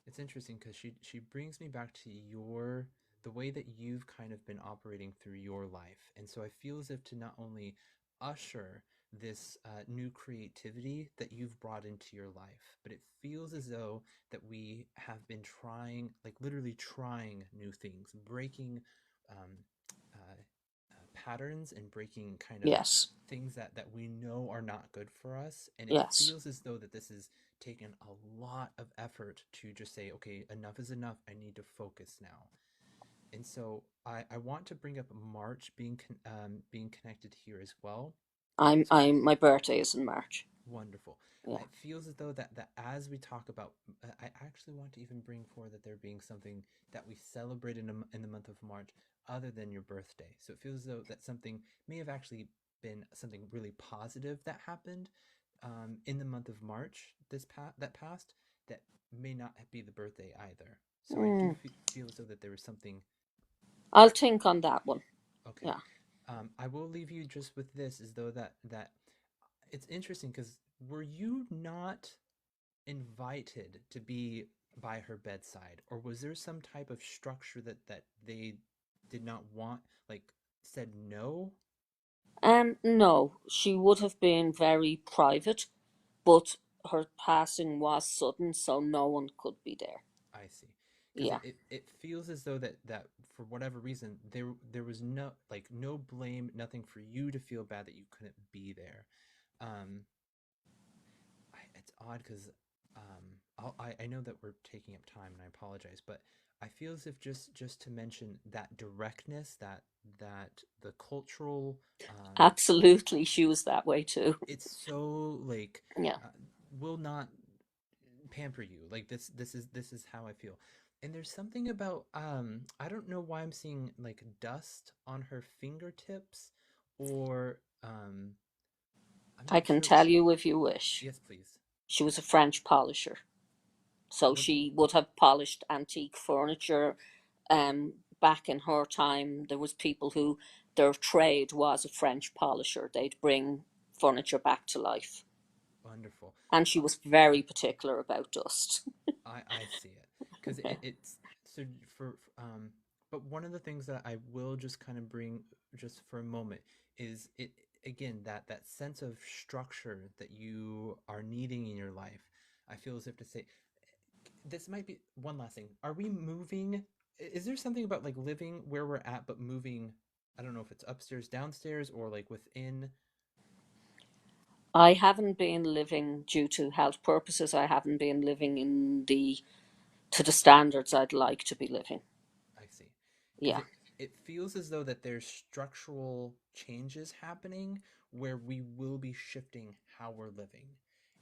It's interesting because she brings me back to the way that you've kind of been operating through your life, and so I feel as if to not only usher this new creativity that you've brought into your life, but it feels as though that we have been trying, like literally trying new things, breaking um, uh, patterns and breaking kind of Yes, things that we know are not good for us. And it yes. feels as though that this has taken a lot of effort to just say, okay, enough is enough. I need to focus now. And so I want to bring up March being connected here as well. So My birthday is in March. wonderful. Yeah. It feels as though that as we talk about, I actually want to even bring forward that there being something that we celebrate in the month of March other than your birthday. So it feels as though that something may have actually been something really positive that happened in the month of March that passed that may not be the birthday either. So I do Mm. feel as though that there was something. I'll think on that one. Okay. Yeah. I will leave you just with this, as though that it's interesting because were you not invited to be by her bedside, or was there some type of structure that they did not want, like said no? No, she would have been very private, but her passing was sudden, so no one could be there. I see. Because Yeah. it feels as though that for whatever reason there was no blame, nothing for you to feel bad that you couldn't be there. Um, it's odd because I know that we're taking up time and I apologize, but I feel as if just to mention that directness, that the cultural, Absolutely, she was that way too. it's so like Yeah. uh, will not pamper you. Like this is how I feel. And there's something about I don't know why I'm seeing like dust on her fingertips, or I'm I not can sure. tell you if you wish. Yes, please. She was a French polisher. So What? she would have polished antique furniture. Back in her time, there was people who their trade was a French polisher. They'd bring furniture back to life. Wonderful. And she was very particular about dust. I see it because it's so for. But one of the things that I will just kind of bring just for a moment is it again that sense of structure that you are needing in your life. I feel as if to say this might be one last thing. Are we moving? Is there something about like living where we're at but moving? I don't know if it's upstairs, downstairs, or like within. I haven't been living due to health purposes. I haven't been living in the to the standards I'd like to be living. I see. Because Yeah. it feels as though that there's structural changes happening where we will be shifting how we're living.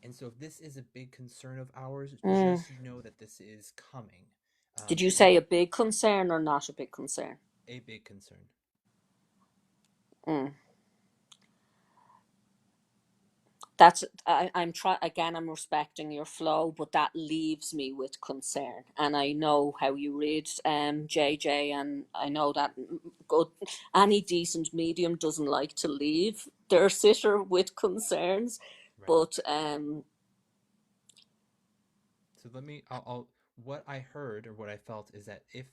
And so if this is a big concern of ours, Mm. just know that this is coming. Did you And say a big concern or not a big concern? a big concern. Mm. That's I'm try again. I'm respecting your flow, but that leaves me with concern. And I know how you read JJ, and I know that good any decent medium doesn't like to leave their sitter with concerns, Right. but So I'll what I heard or what I felt is that if,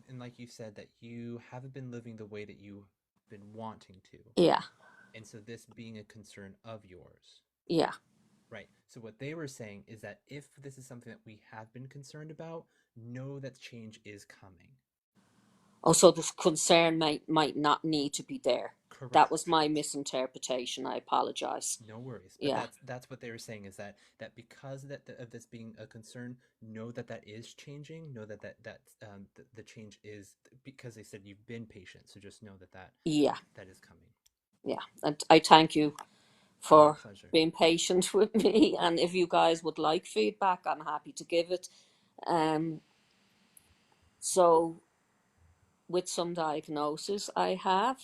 and like you said, that you haven't been living the way that you've been wanting to. yeah, And so this being a concern of yours. yeah. Right. So what they were saying is that if this is something that we have been concerned about, know that change is coming. Oh, so the concern might not need to be there. That was Correct. my misinterpretation. I apologize. No worries. But Yeah, that's what they were saying is that because of this being a concern, know that that is changing. Know that the change is because they said you've been patient. So just know yeah, that is coming. yeah. And I thank you My for pleasure. being patient with me. And if you guys would like feedback, I'm happy to give it. Um, so, with some diagnosis I have,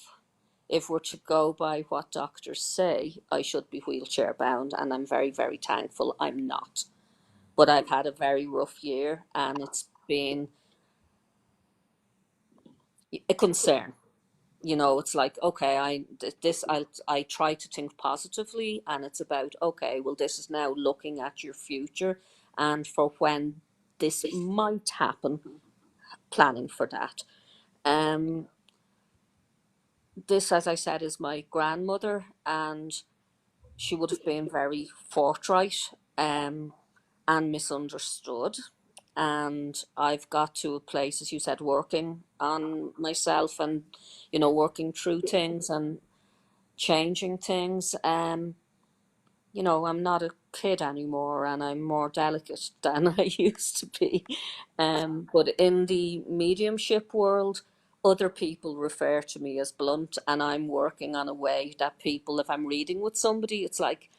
if we're to go by what doctors say, I should be wheelchair bound, and I'm very, very thankful I'm not. But I've had a very rough year, and it's been a concern. You know, it's like, okay, I try to think positively, and it's about, okay, well, this is now looking at your future, and for when this might happen, planning for that. Um, this, as I said, is my grandmother, and she would have been very forthright, and misunderstood. And I've got to a place, as you said, working on myself and, working through things and changing things. I'm not a kid anymore, and I'm more delicate than I used to be. But in the mediumship world, other people refer to me as blunt, and I'm working on a way that people, if I'm reading with somebody, it's like,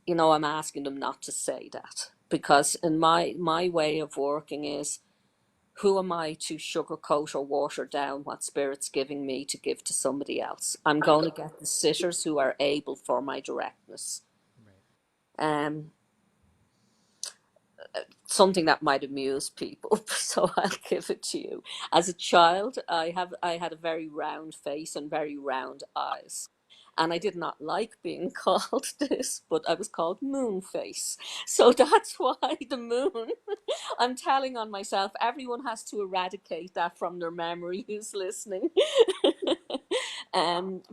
I'm asking them not to say that, because in my way of working is, who am I to sugarcoat or water down what spirit's giving me to give to somebody else? I'm going to get the sitters who are able for my directness. Um, Something that might amuse people, so I'll give it to you. As a child, I had a very round face and very round eyes. And I did not like being called this, but I was called moon face. So that's why the moon. I'm telling on myself. Everyone has to eradicate that from their memory who's listening.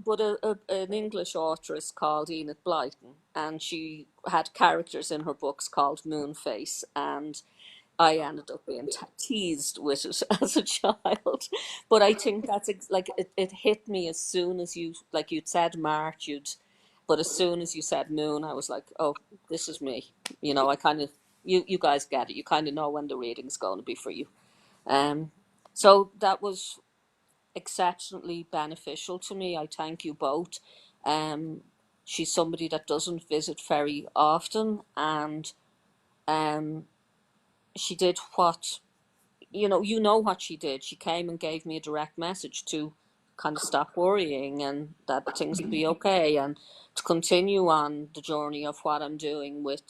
But an English authoress called Enid Blyton, and she had characters in her books called Moonface, and I ended up being teased with it as a child. But I think that's like it hit me as soon as you'd said March, but as soon as you said Moon, I was like, oh, this is me. I kind of, you guys get it. You kind of know when the reading's going to be for you. So that was exceptionally beneficial to me. I thank you both. Um, she's somebody that doesn't visit very often, and um, she did what what she did. She came and gave me a direct message to kind of stop worrying and that things will be okay, and to continue on the journey of what I'm doing with,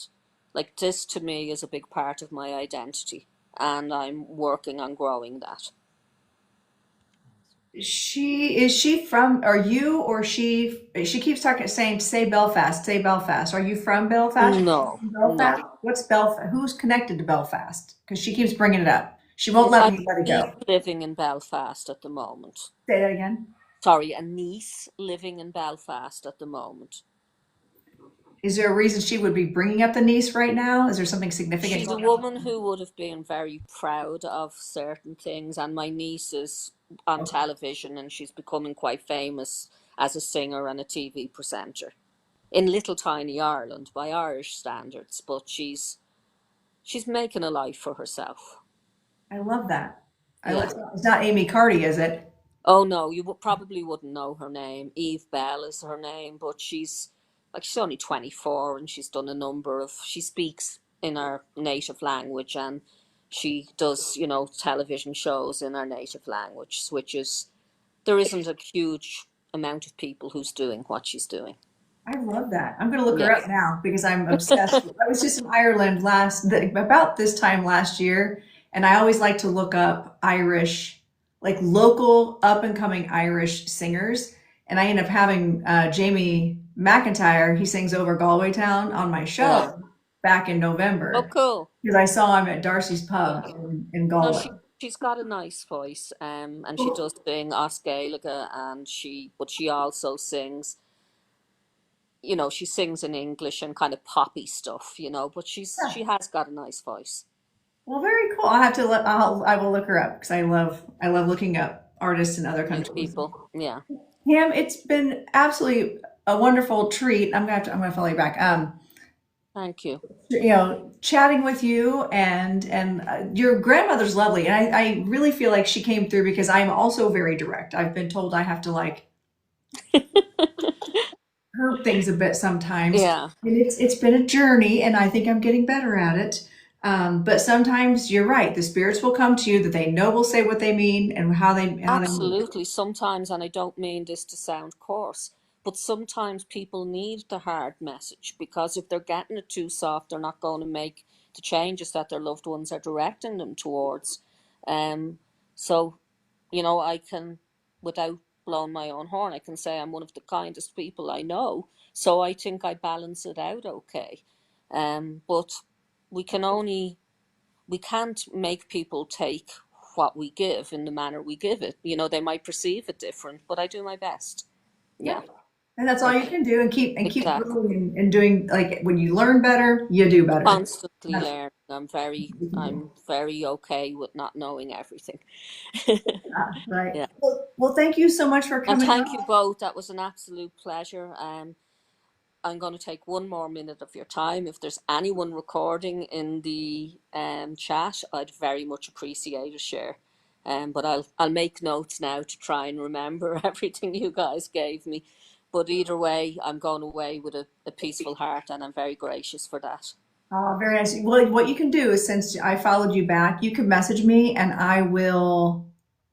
like, this to me is a big part of my identity, and I'm working on growing that. She from, are you, or she keeps talking, saying, say Belfast, say Belfast. Are you from Belfast? No, Belfast? no. What's Belfast? Who's connected to Belfast? Because she keeps bringing it up. She won't let I have me let it a niece go. living in Belfast at the moment. Say that again. Sorry, a niece living in Belfast at the moment. Is there a reason she would be bringing up the niece right now? Is there something significant She's a going on? woman who would have been very proud of certain things, and my niece is on Okay. television and she's becoming quite famous as a singer and a TV presenter in little tiny Ireland by Irish standards, but she's making a life for herself. I love that. Yeah. It's not Amy Carty, is it? Oh no, you probably wouldn't know her name. Eve Bell is her name, but she's only 24, and she's done a number of, she speaks in her native language, and she does, television shows in her native language, which is, there isn't a huge amount of people who's doing what she's doing. I love that. I'm going to look her Yeah. up now because I'm obsessed. I was just in Ireland about this time last year, and I always like to look up Irish, like local up and coming Irish singers. And I end up having Jamie McIntyre. He sings over Galway Town on my Yeah. show back in Oh, November cool. because I saw him at Darcy's Yeah. Pub in No, Galway. she's got a nice voice, and she does sing Os Gaeilge, and but she also sings, she sings in English and kind of poppy stuff, but she has got a nice voice. Well, very cool. I will look her up because I love looking up artists in other New countries. people. Yeah. Pam, it's been absolutely a wonderful treat. I'm gonna follow you back. Thank you. Chatting with you, and your grandmother's lovely, and I really feel like she came through because I'm also very direct. I've been told I have to like hurt things a bit sometimes, Yeah, and it's been a journey, and I think I'm getting better at it. But sometimes you're right. The spirits will come to you that they know will say what they mean and how they mean it. absolutely. Sometimes, and I don't mean this to sound coarse, but sometimes people need the hard message, because if they're getting it too soft, they're not going to make the changes that their loved ones are directing them towards. Um, so, I can, without blowing my own horn, I can say I'm one of the kindest people I know. So I think I balance it out okay. But we can only, we can't make people take what we give in the manner we give it. You know, they might perceive it different, but I do my best. Yeah. Yeah, And that's all you can do, and keep exactly. growing and doing, like, when you learn better, you do better. Constantly That's learning. what you can do. I'm very okay with not knowing everything. Right. Yeah. Well, thank you so much for And coming thank you on. both. That was an absolute pleasure. I'm going to take one more minute of your time. If there's anyone recording in the chat, I'd very much appreciate a share. But I'll make notes now to try and remember everything you guys gave me. But either way, I'm going away with a peaceful heart, and I'm very gracious for that. Very nice. Well, what you can do is, since I followed you back, you can message me, and I will.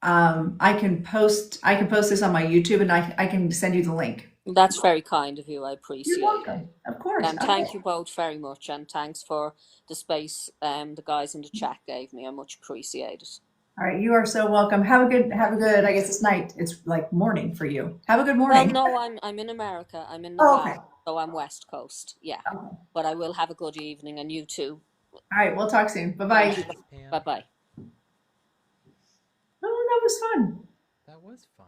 I can post this on my YouTube, and I can send you the link. That's very kind of you. I You're appreciate it. welcome. Of course. Thank Okay. you both very much, and thanks for the space the guys in the chat gave me. I much appreciate it. All right. You are so welcome. Have a good. I guess it's night. It's like morning for you. Have a good Well, morning. no, I'm in America. I'm in Oh, okay. Nevada, so I'm West Coast. Yeah, Okay. but I will have a good evening, and you too. All right. We'll talk soon. Bye Thank bye. you. Thanks, Bye Pam. bye. Oh, that was fun. That was fun.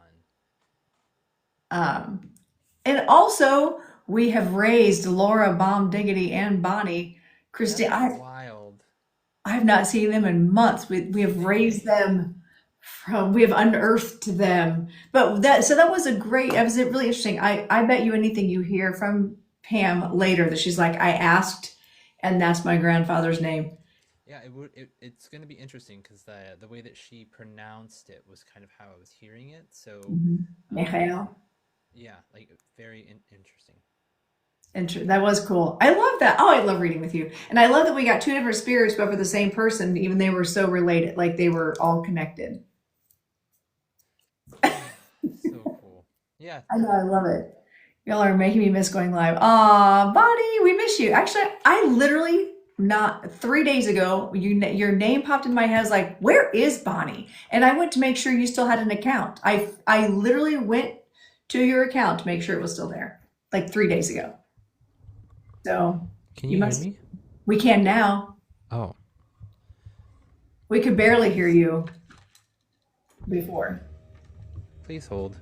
Um, and also, we have raised Laura, Bomb Diggity, and Bonnie. Christine, That's wild. I have not seen them in months. We have raised them we have unearthed them. But that was that was really interesting. I bet you anything you hear from Pam later that she's like, I asked, and that's my grandfather's name. Yeah, it's going to be interesting because the way that she pronounced it was kind of how I was hearing it. So, Michael. yeah, like very interesting. That was cool. I love that. Oh, I love reading with you. And I love that we got two different spirits, but for the same person, even they were so related, like they were all connected. So cool. Yeah. I know, I love it. Y'all are making me miss going live. Aw, Bonnie, we miss you. Actually, I literally not 3 days ago, your name popped in my head. I was like, where is Bonnie? And I went to make sure you still had an account. I literally went to your account to make sure it was still there, like 3 days ago. So Can you you hear must. me? We can now. Oh, We could barely hear you before. please hold.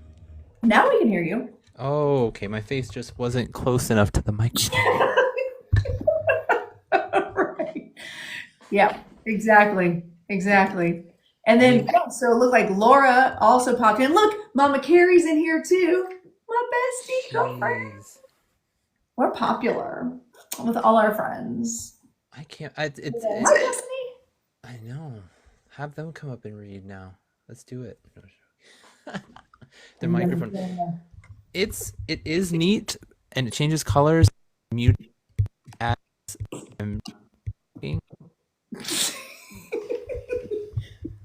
Now we can hear you. Oh, okay. My face just wasn't close enough to the microphone. Right. Yeah, exactly. Exactly. And then, yeah, so it looked like Laura also popped in. Look, Mama Carrie's in here too. My bestie girlfriend. Jeez. We're popular with all our friends. I can't. Hi, Destiny. I know. Have them come up and read now. Let's do it. Their microphone. It is neat and it changes colors. Mute as I'm speaking.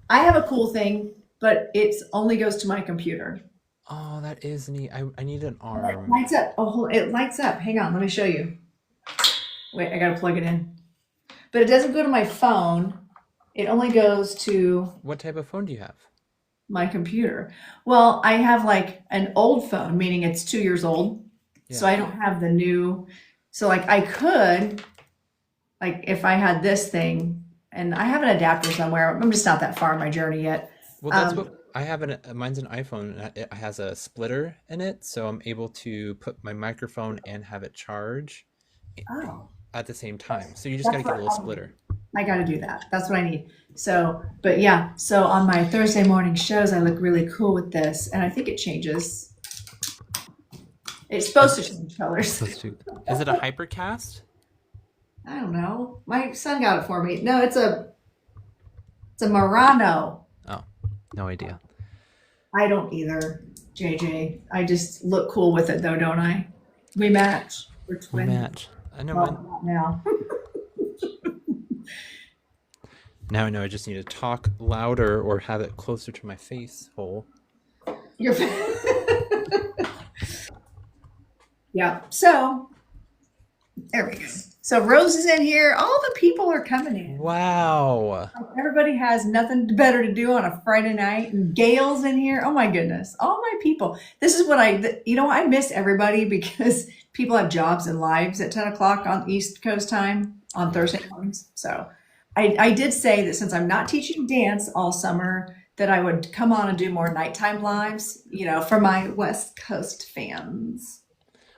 I have a cool thing, but it only goes to my computer. Oh, that is neat. I need an It arm. lights up. Oh, it lights up. Hang on, let me show you. Wait, I gotta plug it in. But it doesn't go to my phone. It only goes to What type of phone do you have? my computer. Well, I have like an old phone, meaning it's 2 years old. So Yeah. I don't have the new. So like I could, like if I had this thing, and I have an adapter somewhere. I'm just not that far in my journey yet. Well, that's what I have. Mine's an iPhone. And it has a splitter in it, so I'm able to put my microphone and have it charge Oh, at the same time. So you just got to that's get a what little splitter. I got to do that. That's what I need. So, but yeah. So on my Thursday morning shows, I look really cool with this, and I think it changes. It's supposed to change colors. Is it a Hypercast? I don't know. My son got it for me. No, it's a Murano. Oh, no idea. I don't either, JJ. I just look cool with it though, don't I? We match. We're We twins. match. I know. Well, not now. Now I know I just need to talk louder or have it closer to my face hole. You're yeah. So there we go. So Rose is in here. All the people are coming in. Wow. Everybody has nothing better to do on a Friday night. And Gail's in here. Oh my goodness. All my people. This is what I miss everybody because people have jobs and lives at 10 o'clock on East Coast time. on Yeah. Thursday mornings. So I did say that since I'm not teaching dance all summer, that I would come on and do more nighttime lives, for my West Coast fans.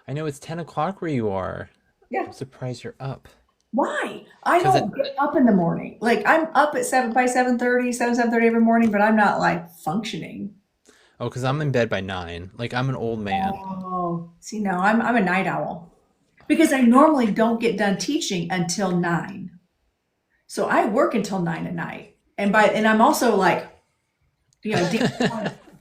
I know it's 10 o'clock where you are. Yeah. I'm surprised you're up. Why? I Because it, don't get up in the morning. Like I'm up at 7:30 every morning, but I'm not like functioning. oh, because I'm in bed by 9. Like, I'm an old man. Oh, see, no, I'm a night owl because I normally don't get done teaching until 9. So I work until 9 at night. And I'm also like,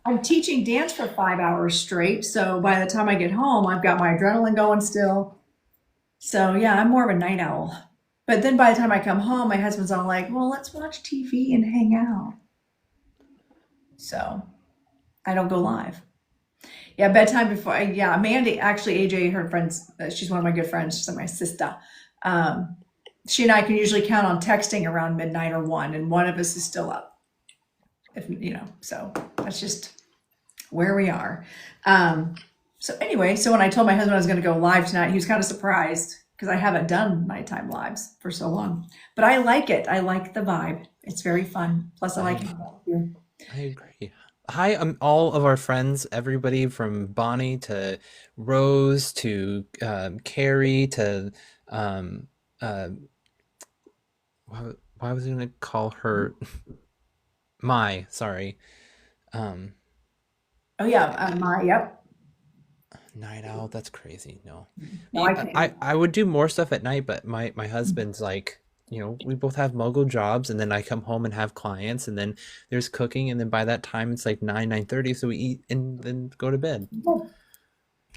I'm teaching dance for 5 hours straight. So by the time I get home, I've got my adrenaline going still. So yeah, I'm more of a night owl. But then by the time I come home, my husband's all like, well, let's watch TV and hang out. So I don't go live. Yeah, bedtime before. Yeah, Mandy, actually, AJ, her friends, she's one of my good friends. She's my sister. She and I can usually count on texting around midnight or 1, and one of us is still up. So that's just where we are. So anyway, so when I told my husband I was going to go live tonight, he was kind of surprised because I haven't done nighttime lives for so long. But I like it. I like the vibe. It's very fun. Plus, I like hanging out with you. I agree. Hi, all of our friends, everybody from Bonnie to Rose to Carrie to uh, why was I going to call her sorry. Um, Oh yeah, yep. Night owl, that's crazy. No. No, I can't. I would do more stuff at night, but my husband's like, we both have mogul jobs, and then I come home and have clients, and then there's cooking, and then by that time it's like 9:30, so we eat and then go to bed.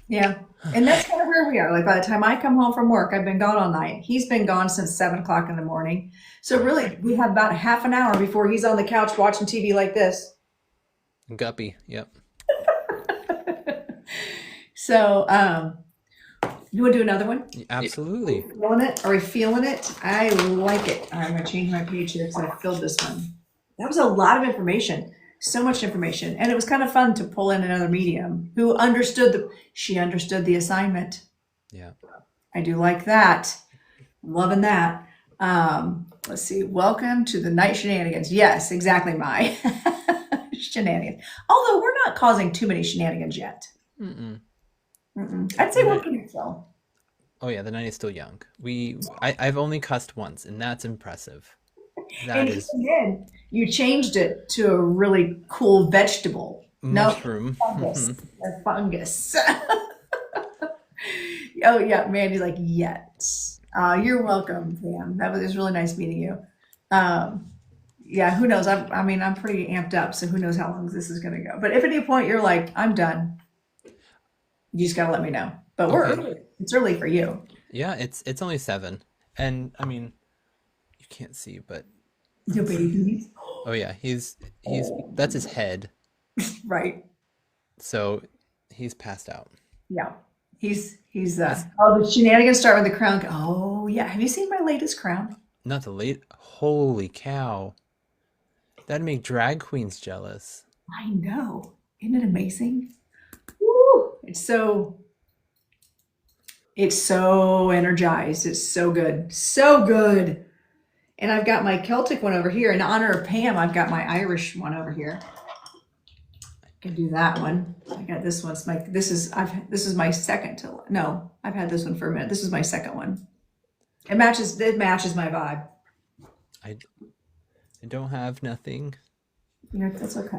Yeah, and that's kind of where we are. Like by the time I come home from work, I've been gone all night. He's been gone since 7 o'clock in the morning. So really, we have about half an hour before he's on the couch watching TV like this. Guppy, yep. So, you want to do another one? Absolutely. Feeling it? Are we feeling it? I like it. I'm going to change my page here because I filled this one. That was a lot of information. So much information. And it was kind of fun to pull in another medium who she understood the assignment. Yeah. I do like that. I'm loving that. Let's see. Welcome to the night shenanigans. Yes, exactly, my shenanigans. Although we're not causing too many shenanigans yet. I'd say we're pretty chill. Oh yeah, the night is still young. I've only cussed once, and that's impressive. That And is then you changed it to a really cool vegetable. mushroom. No, fungus. A fungus. Oh yeah, Mandy's like, yes. You're welcome, Pam. It was really nice meeting you. Yeah, who knows? I'm pretty amped up, so who knows how long this is gonna go. But if at any point you're like, I'm done, you just gotta let me know. But we're Okay. early. It's early for you. Yeah, it's only 7, and I mean, you can't see, but Your baby. oh yeah, he's that's his head, Right. so he's passed out. Yeah. He's the shenanigans start with the crown. Oh yeah. Have you seen my latest crown? Not the late. Holy cow, that'd make drag queens jealous. I know. Isn't it amazing? Woo! It's so energized. It's so good. So good. And I've got my Celtic one over here. In honor of Pam, I've got my Irish one over here. I can do that one. I got this one. This is my second. No, I've had this one for a minute. This is my second one. It matches my vibe. I don't have nothing. That's okay.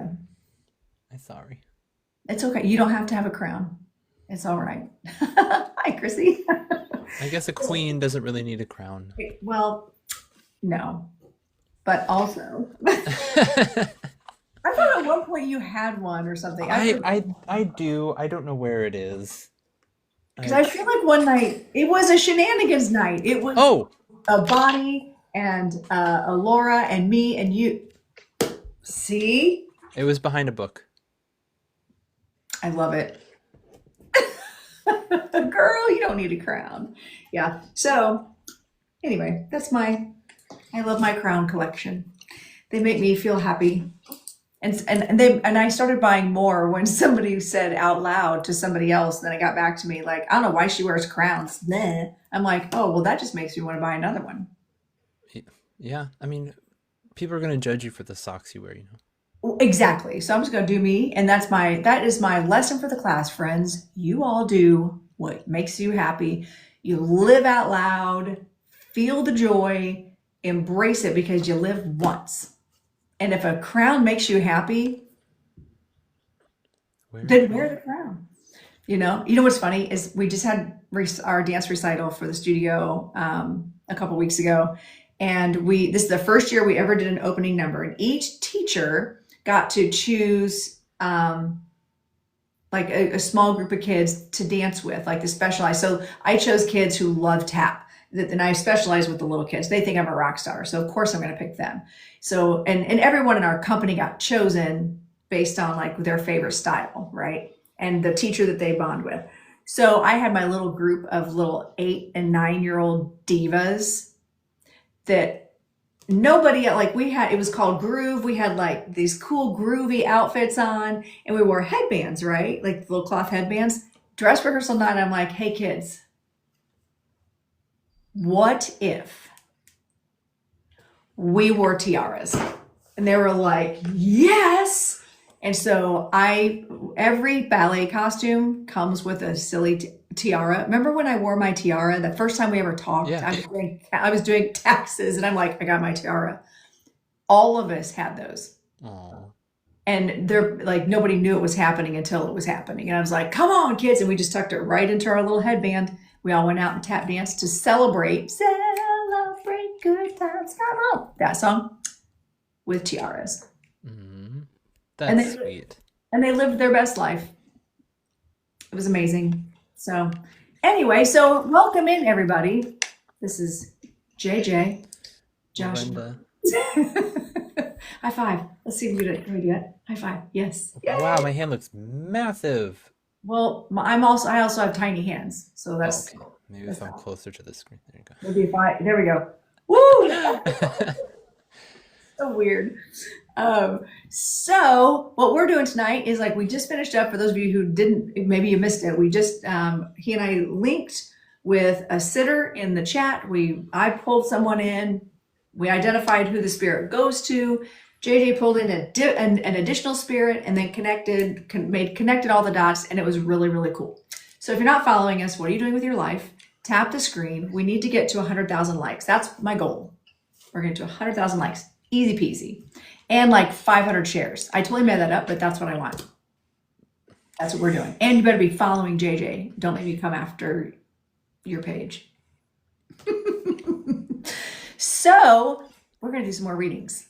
I'm sorry. It's okay. You don't have to have a crown. It's all right. Hi, Chrissy. I guess a queen doesn't really need a crown. Well, no. But also, I thought at one point you had one or something. I do. I don't know where it is. Because I feel like one night, it was a shenanigans night. It was a Bonnie and a Laura and me and you. See? It was behind a book. I love it. Girl, you don't need a crown. Yeah. So anyway, I love my crown collection. They make me feel happy And I started buying more when somebody said out loud to somebody else. Then it got back to me like, I don't know why she wears crowns. Nah. I'm like, oh, well, that just makes me want to buy another one. Yeah, I mean, people are going to judge you for the socks you wear, you know. Exactly. So I'm just going to do me. And that is my lesson for the class, friends. You all do what makes you happy. You live out loud, feel the joy, embrace it because you live once. And if a crown makes you happy, then wear the crown. You know what's funny is we just had our dance recital for the studio a couple weeks ago, and this is the first year we ever did an opening number, and each teacher got to choose like a small group of kids to dance with, like the specialized. So I chose kids who love tap, and I specialize with the little kids. They think I'm a rock star, so of course I'm going to pick them. So and everyone in our company got chosen based on like their favorite style, right? And the teacher that they bond with. So I had my little group of little 8 and 9-year-old divas that nobody, like it was called Groove. We had like these cool groovy outfits on, and we wore headbands, right? Like little cloth headbands. Dress rehearsal night, I'm like, hey kids, what if we wore tiaras? And they were like, yes. And so every ballet costume comes with a silly tiara. Remember when I wore my tiara? The first time we ever talked, Yeah. I was doing taxes, and I'm like, I got my tiara. All of us had those. Aww. And they're like, nobody knew it was happening until it was happening. And I was like, come on, kids. And we just tucked it right into our little headband. We all went out and tap danced to celebrate good times. Come on. That song with tiaras. Mm, And that's sweet. And they lived their best life. It was amazing. So anyway, so welcome in everybody. This is JJ, Josh. Lorenda. High five. Let's see if we can do it. High five. Yes. Wow, my hand looks massive. Well, I also have tiny hands, so that's okay. Maybe if I'm closer to the screen. There you go. maybe if there we go. Woo! So weird. So what we're doing tonight is like we just finished up. For those of you who didn't, maybe you missed it. We just he and I linked with a sitter in the chat. I pulled someone in. We identified who the spirit goes to. JJ pulled in an additional spirit and then connected all the dots, and it was really, really cool. So if you're not following us, what are you doing with your life? Tap the screen. We need to get to 100,000 likes. That's my goal. We're going to 100,000 likes. Easy peasy. And like 500 shares. I totally made that up, but that's what I want. That's what we're doing. And you better be following JJ. Don't make me come after your page. So we're going to do some more readings.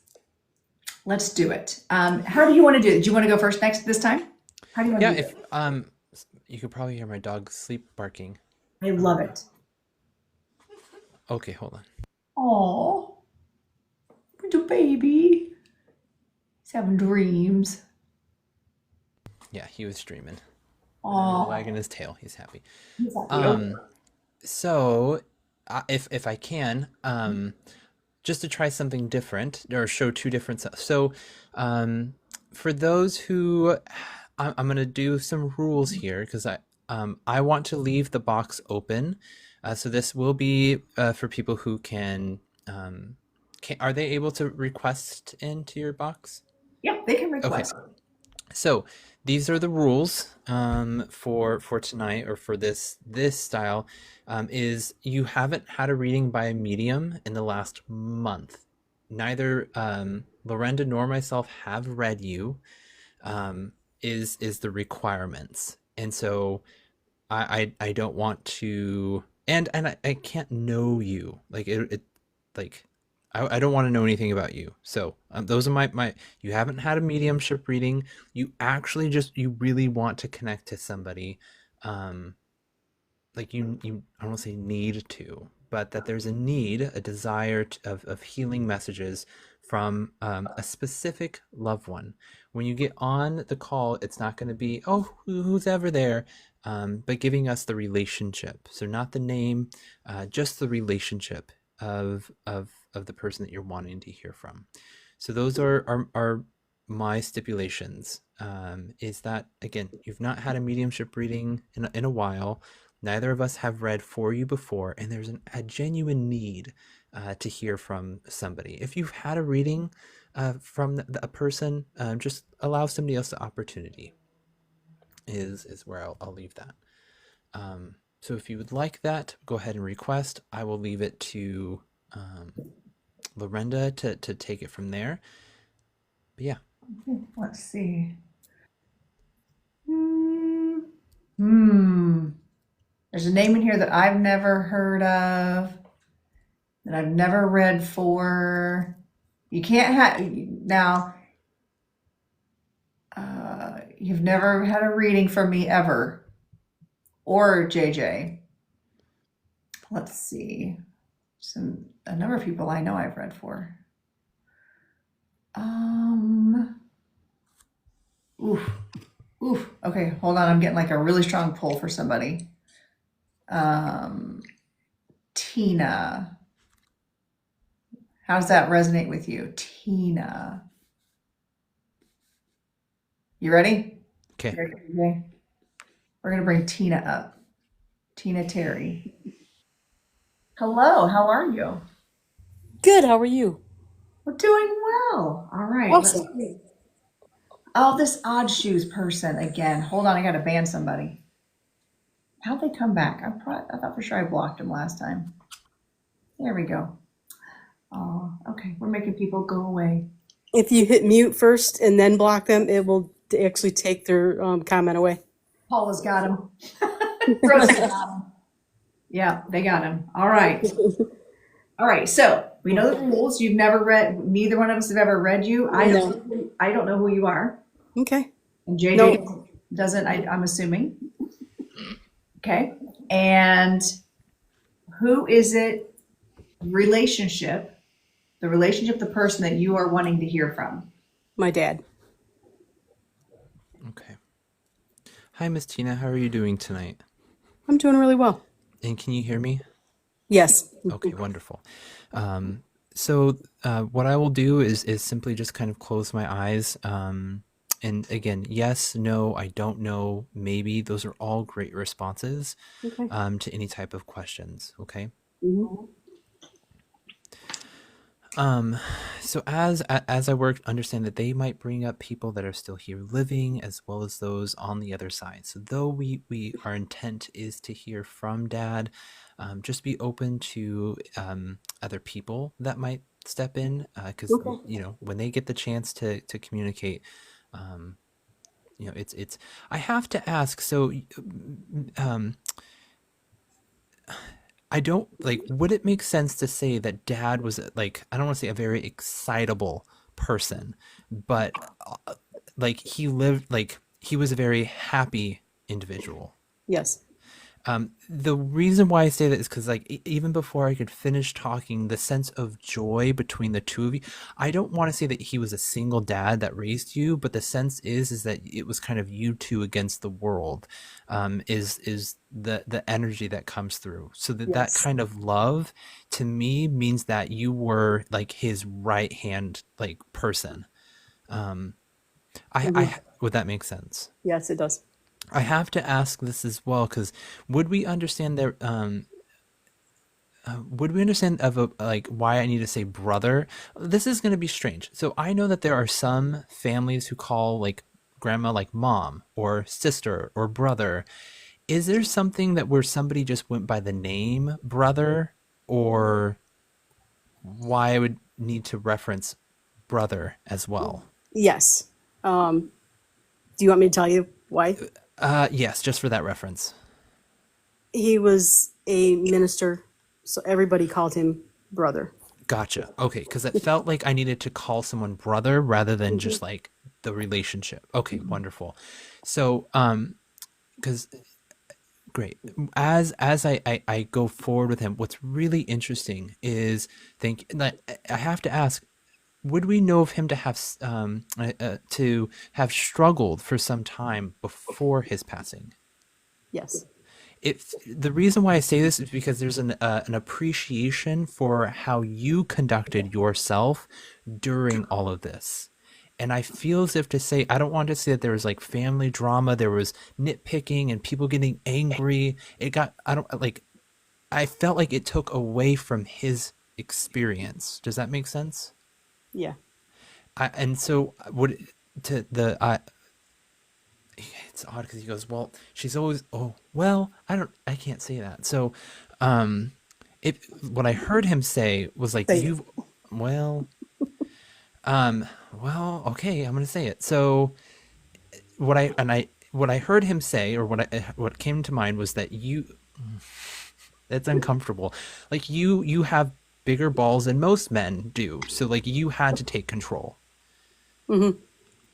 Let's do it. How do you want to do it? Do you want to go first this time? How do you want to do it? If you could probably hear my dog sleep barking. I love it. Okay, hold on. Oh, little baby. He's having dreams. Yeah, he was streaming. Oh, Wagging his tail. He's happy. he's happy. So if I can, just to try something different or show two different stuff. So, for those who, I'm going to do some rules here because I want to leave the box open. So this will be for people who are they able to request into your box? Yeah, they can request. Okay. So these are the rules for tonight, or for this style. Is you haven't had a reading by a medium in the last month. Neither Lorenda nor myself have read you. Is the requirements, and so I don't want to, and I can't know you, like it like. I don't want to know anything about you. So those are my, you haven't had a mediumship reading. You actually you really want to connect to somebody. Like you, I don't want to say need to, but that there's a need, a desire of healing messages from a specific loved one. When you get on the call, it's not going to be, oh, who's ever there, but giving us the relationship. So not the name, just the relationship of the person that you're wanting to hear from. So those are my stipulations is that, again, you've not had a mediumship reading in a while. Neither of us have read for you before, and there's a genuine need to hear from somebody. If you've had a reading from a person, just allow somebody else the opportunity. Is where I'll leave that. So if you would like that, go ahead and request. I will leave it to Lorenda to take it from there. But yeah. Let's see. There's a name in here that I've never heard of, that I've never read for. You can't have now. You've never had a reading from me ever, or JJ. Let's see. A number of people I know I've read for. Oof. Okay, hold on. I'm getting like a really strong pull for somebody. Tina. How does that resonate with you? Tina. You ready? Okay. We're going to bring Tina up. Tina Terry. Hello, how are you? Good, how are you? We're doing well. All right. Awesome. Let's see. Oh, this odd shoes person again. Hold on, I got to ban somebody. How'd they come back? I thought for sure I blocked them last time. There we go. Oh, okay. We're making people go away. If you hit mute first and then block them, it will actually take their comment away. Paula's got him. Rosie got him. Yeah, they got him. All right. All right. So we know the rules. You've never read. Neither one of us have ever read you. I don't know who you are. Okay. And JJ doesn't. I'm assuming. Okay. And who is it? The relationship, the person that you are wanting to hear from. My dad. Okay. Hi, Miss Tina. How are you doing tonight? I'm doing really well. And can you hear me? Yes. Okay, wonderful. So what I will do is simply just kind of close my eyes. And again, yes, no, I don't know, maybe. Those are all great responses Okay. to any type of questions. Okay. Mm-hmm. So as I work, understand that they might bring up people that are still here living, as well as those on the other side. So though our intent is to hear from Dad, just be open to other people that might step in, because when they get the chance to communicate, it's. I have to ask. So, I don't would it make sense to say that Dad was I don't want to say a very excitable person, but he lived he was a very happy individual. Yes. The reason why I say that is because even before I could finish talking, the sense of joy between the two of you, I don't want to say that he was a single dad that raised you, but the sense is that it was kind of you two against the world, is the energy that comes through. So that kind of love to me means that you were his right hand person. I would that make sense? Yes, it does. I have to ask this as well, because would we understand that? Would we understand why I need to say brother? This is going to be strange. So I know that there are some families who call grandma mom or sister or brother. Is there something that where somebody just went by the name brother, or why I would need to reference brother as well? Yes. Do you want me to tell you why? Yes, just for that reference. He was a minister, so everybody called him brother. Gotcha. Okay, because it felt like I needed to call someone brother rather than just the relationship. Okay, wonderful. So, because great. As I go forward with him, what's really interesting is I have to ask, would we know of him to have struggled for some time before his passing? Yes. The reason why I say this is because there's an appreciation for how you conducted yourself during all of this. And I feel as if to say, I don't want to say that there was like family drama, there was nitpicking and people getting angry. It got, I don't like, I felt like it took away from his experience. Does that make sense? Yeah. And so would to the it's odd because he goes, well, she's always, oh, well, I can't say that. So, um, it what I heard him say was like, Say it. you've, well, well, okay, I'm gonna say it. So what I heard him say, or what came to mind was that that's uncomfortable. Like you have bigger balls than most men do. So like you had to take control. Mm-hmm.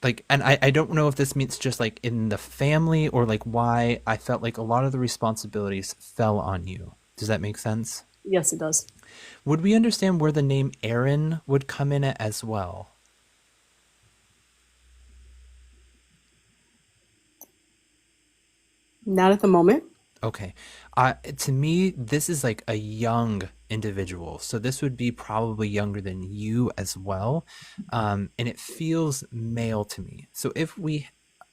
Like, and I don't know if this means just like in the family or like why I felt like a lot of the responsibilities fell on you. Does that make sense? Yes, it does. Would we understand where the name Aaron would come in as well? Not at the moment. Okay. To me, this is like a young individual. So this would be probably younger than you as well. And it feels male to me. So if we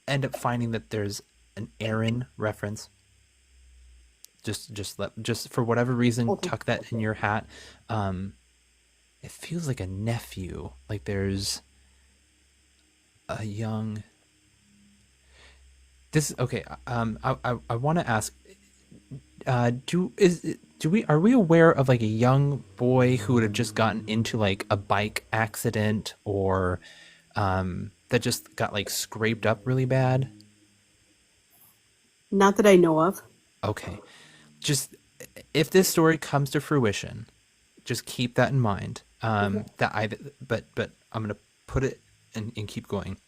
end up finding that there's an Aaron reference, just for whatever reason, Okay. tuck that in your hat. It feels like a nephew. Like there's a young. This okay. I want to ask. Are we aware of like a young boy who would have just gotten into like a bike accident or that just got like scraped up really bad? Not that I know of. Okay. Just if this story comes to fruition, just keep that in mind. That I but I'm gonna put it and keep going.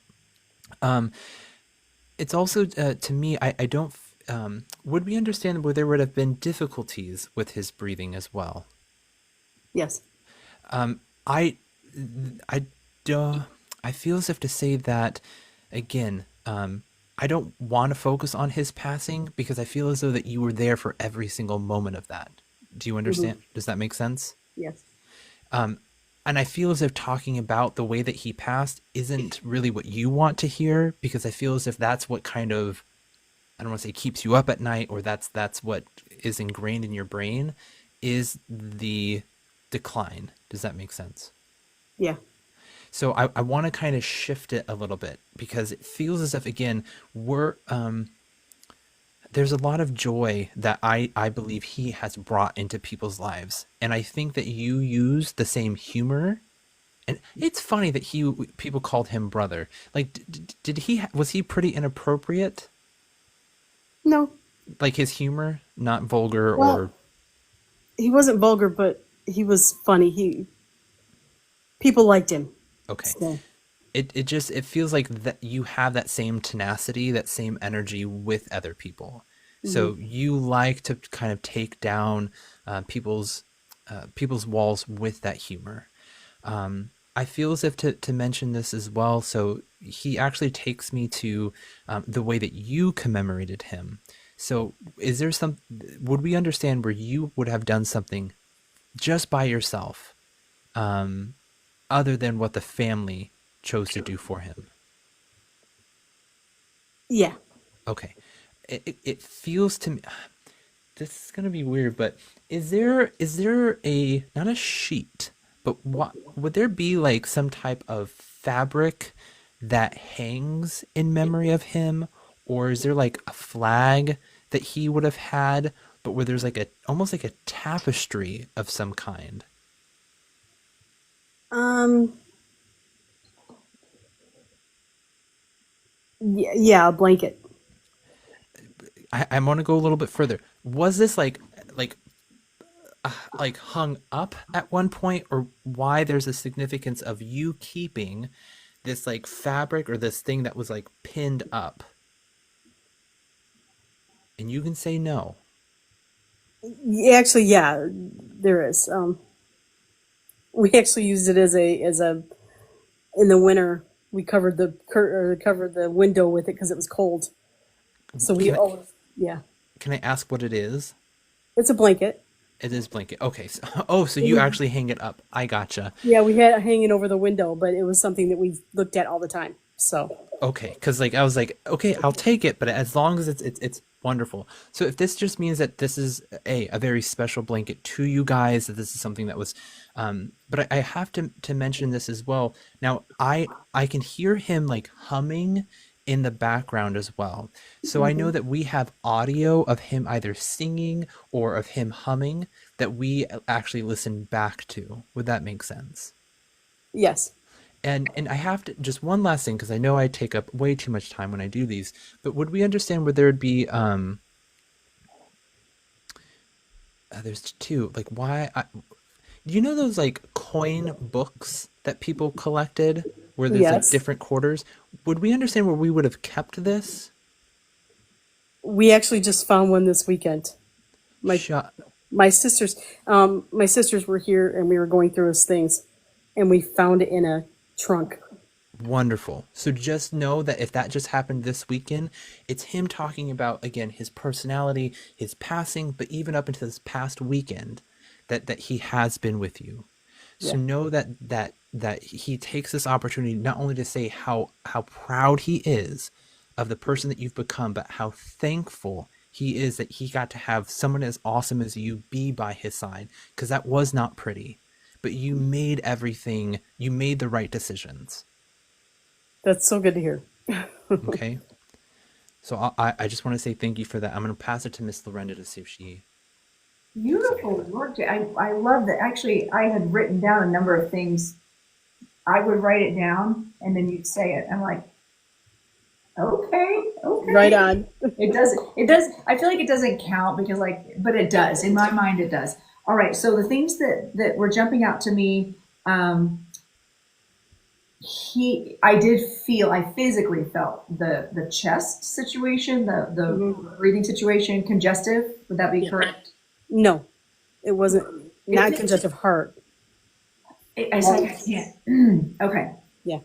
It's also to me I don't would we understand where there would have been difficulties with his breathing as well? Yes. I I don't I feel as if to say that again. I don't want to focus on his passing because I feel as though that you were there for every single moment of that. Do you Mm-hmm. understand? Does that make sense? Yes. And I feel as if talking about the way that he passed isn't really what you want to hear because I feel as if that's what kind of I don't want to say keeps you up at night or that's what is ingrained in your brain is the decline. Does that make sense? Yeah. So I want to kind of shift it a little bit because it feels as if again we're there's a lot of joy that I believe he has brought into people's lives. And I think that you use the same humor. And it's funny that people called him brother. Like, did he, was he pretty inappropriate? No. Like his humor, not vulgar Well, or, he wasn't vulgar, but he was funny. People liked him. okay. So, It feels like that you have that same tenacity, that same energy with other people. hmm. So you like to kind of take down people's walls with that humor. I feel as if to mention this as well. So he actually takes me to the way that you commemorated him. So is there would we understand where you would have done something just by yourself, other than what the family chose to do for him? Yeah. Okay. It feels to me, this is gonna be weird, but is there a not a sheet, but what would there be like some type of fabric that hangs in memory of him, or is there like a flag that he would have had, but where there's like a almost like a tapestry of some kind? Um. Yeah. A blanket. I want to go a little bit further. Was this like hung up at one point, or why there's a significance of you keeping this like fabric or this thing that was like pinned up? And you can say no. Actually, yeah, there is. We actually used it as a in the winter. We covered covered the window with it because it was cold. So we Can I always, yeah, can I ask what it is? it's a blanket. It is blanket. Okay. So you actually hang it up. I gotcha. Yeah, we had it hanging over the window, but it was something that we looked at all the time. So Okay, because like I was like, okay, I'll take it, but as long as it's wonderful. So if this just means that this is a very special blanket to you guys, that this is something that was, but I have to mention this as well. Now I can hear him like humming in the background as well. So I know that we have audio of him either singing or of him humming that we actually listen back to. Would that make sense? yes, And I have to just one last thing because I know I take up way too much time when I do these. But would we understand where there would be there's two like do you know those like coin books that people collected where there's like yes. different quarters? Would we understand where we would have kept this? We actually just found one this weekend. My Shut. my sisters, my sisters were here and we were going through his things, and we found it in a trunk. Wonderful. So just know that if that just happened this weekend, it's him talking about again his personality, his passing, but even up into this past weekend, that he has been with you. So Yeah, know that he takes this opportunity not only to say how proud he is of the person that you've become, but how thankful he is that he got to have someone as awesome as you be by his side, because that was not pretty, but you made everything, you made the right decisions. that's so good to hear. Okay. So I just want to say thank you for that. I'm going to pass it to Miss Lorenda to see if she picks up Beautiful on work. I love that. Actually, I had written down a number of things. I would write it down and then you'd say it. I'm like, okay, Right okay. on. It does. I feel like it doesn't count because but it does. In my mind, it does. All right. So the things that were jumping out to me, um, I physically felt the chest situation, the Hmm. breathing situation, congestive. Would that be Yeah. correct? No, it wasn't. Not It, congestive heart. I said I can't. Okay. Yeah.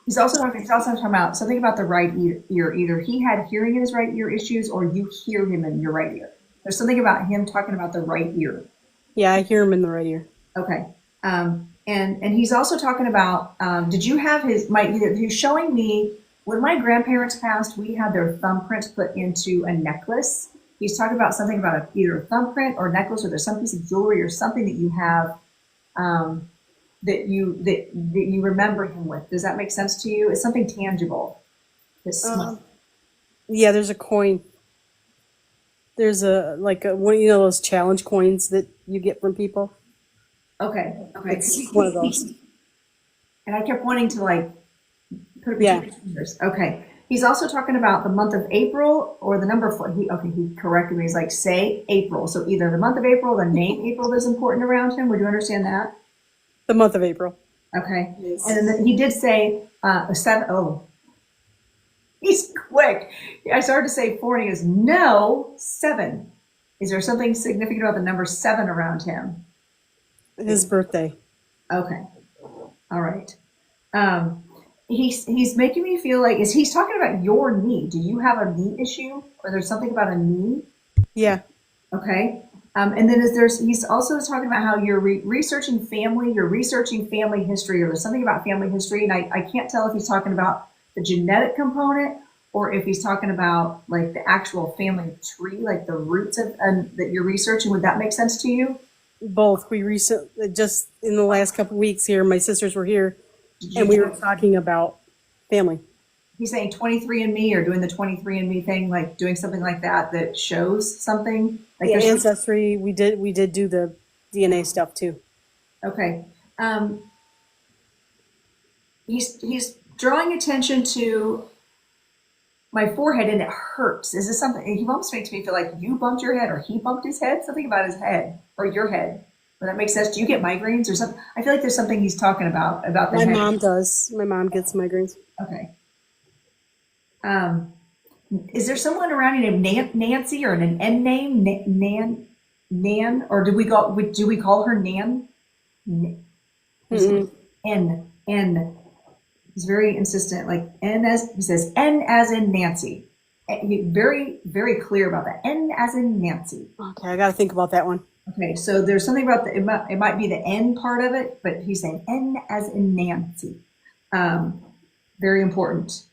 He's also talking about something about the right ear. Either he had hearing in his right ear issues, or you hear him in your right ear. There's something about him talking about the right ear. Yeah, I hear him in the right ear. Okay. And he's also talking about. Did you have he's showing me when my grandparents passed, we had their thumbprints put into a necklace. He's talking about something about either a thumbprint or a necklace, or there's some piece of jewelry or something that you have um, that you remember him with. Does that make sense to you? It's something tangible. This Um, yeah, there's a coin. There's a like a one, those challenge coins that you get from people. okay. It's one of those. And I kept wanting to like put it between Yeah. his fingers. Okay. He's also talking about the month of April or the number four. He corrected me. He's like, say April. So either the month of April, the name April is important around him. Would you understand that? The month of April. Okay. Yes. And then he did say seven. Oh, he's quick. I started to say four, and he goes, no, seven. Is there something significant about the number seven around him? His birthday. Okay. All right. Um, he's making me feel like he's talking about your knee. Do you have a knee issue, or there's something about a knee? Yeah. Okay. And then he's also talking about how you're researching family, you're researching family history, or there's something about family history. And I can't tell if he's talking about the genetic component or if he's talking about like the actual family tree, like the roots of that you're researching. Would that make sense to you? Both. We recently, just in the last couple of weeks here, my sisters were here Did and you we do were talking about family. He's saying 23andMe or doing the 23andMe thing, like doing something like that shows something like Yeah, there's ancestry. We did do the DNA stuff too. okay. Um, he's drawing attention to my forehead and it hurts. Is this something he almost makes me feel like you bumped your head or he bumped his head? Something about his head or your head. Would that make sense? Do you get migraines or something? I feel like there's something he's talking about the My head. mom does. My mom gets migraines. Okay. Um, is there someone around you named Nancy or an N name? Nan? Or do we call her Nan? Mm-mm. N. He's very insistent, like N as he says N as in Nancy. very, very clear about that. N as in Nancy. Okay, I got to think about that one. Okay, so there's something about it might be the N part of it, but he's saying N as in Nancy. Very important.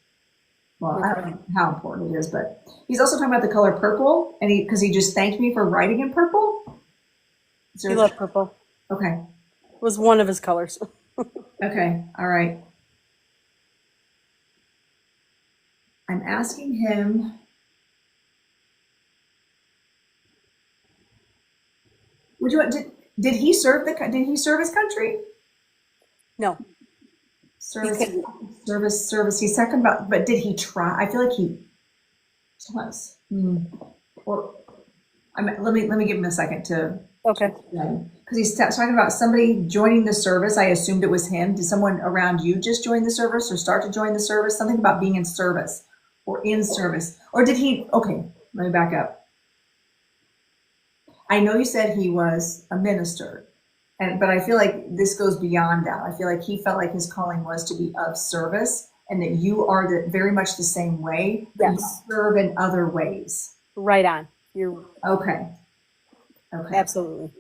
Well, I don't know how important it is, but he's also talking about the color purple, and because he just thanked me for writing in purple. He loved purple. Okay. It was one of his colors. Okay. All right. I'm asking him. Would you did he serve did he serve his country? No. Service. He's talking about, but did he try? I feel like he was. Or let me give him a second to. Okay. Because he's talking about somebody joining the service. I assumed it was him. Did someone around you just join the service or start to join the service? Something about being in service or in service. Or did he? Okay, let me back up. I know you said he was a minister, but I feel like this goes beyond that. I feel like he felt like his calling was to be of service, and that you are very much the same way. But you serve in other ways. Right on. You're okay. Okay. Absolutely.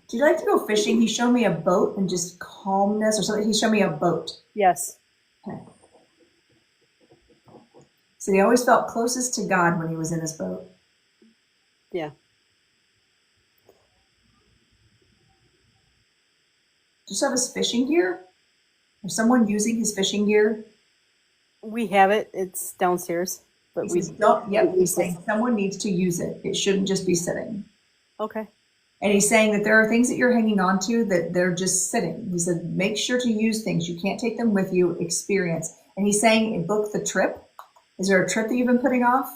Do you like to go fishing? He showed me a boat and just calmness or something. He showed me a boat. Yes. Okay. So he always felt closest to God when he was in his boat. Yeah. Do you still have his fishing gear? Or someone using his fishing gear? We have it. It's downstairs. But we don't. Yep. He's saying someone needs to use it. It shouldn't just be sitting. Okay. And he's saying that there are things that you're hanging on to that they're just sitting. He said, make sure to use things. You can't take them with you. Experience. And he's saying, book the trip. Is there a trip that you've been putting off?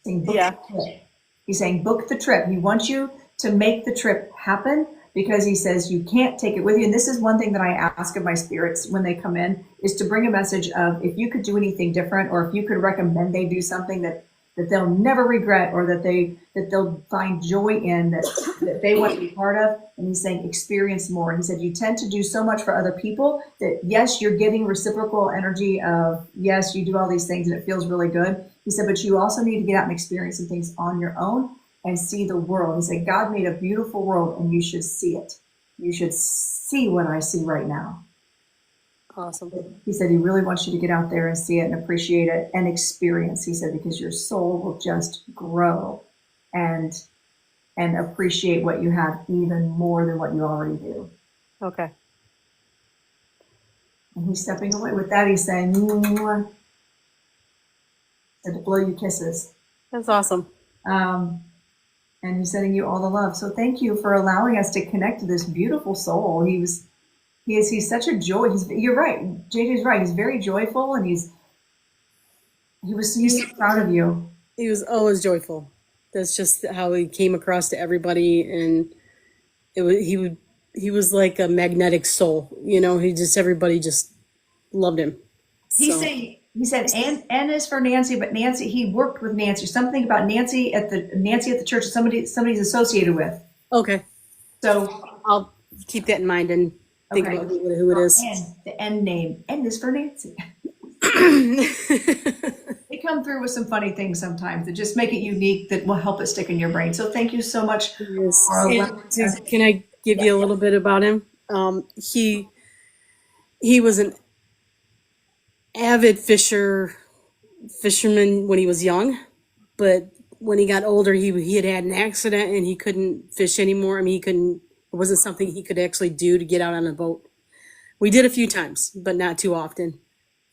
Saying, book the trip. He's saying, book the trip. He wants you to make the trip happen because he says you can't take it with you. And this is one thing that I ask of my spirits when they come in, is to bring a message of if you could do anything different, or if you could recommend they do something that they'll never regret, or that they'll find joy in, that they want to be part of. And he's saying experience more. He said you tend to do so much for other people that yes, you're getting reciprocal energy of yes, you do all these things and it feels really good. He said, but you also need to get out and experience some things on your own and see the world. He said, God made a beautiful world and you should see it. You should see what I see right now. Awesome. He said he really wants you to get out there and see it and appreciate it and experience. He said, because your soul will just grow and appreciate what you have even more than what you already do. Okay. And he's stepping away. With that, he's saying, mwah. Said to blow you kisses. That's awesome. And he's sending you all the love. So thank you for allowing us to connect to this beautiful soul. He's such a joy. You're right. JJ's right. He's very joyful, and he's so proud of you. He was always joyful. That's just how he came across to everybody, and he was like a magnetic soul. Everybody just loved him. He said, N is for Nancy, but Nancy, he worked with Nancy. Something about Nancy at the church, somebody's associated with. Okay. So I'll keep that in mind and think about who it is. The N name. N is for Nancy. They come through with some funny things sometimes that just make it unique, that will help it stick in your brain. So thank you so much. Yes. Can I give you a little bit about him? He was an avid fisherman when he was young, but when he got older, he had an accident and he couldn't fish anymore. I mean, it wasn't something he could actually do to get out on a boat. We did a few times, but not too often.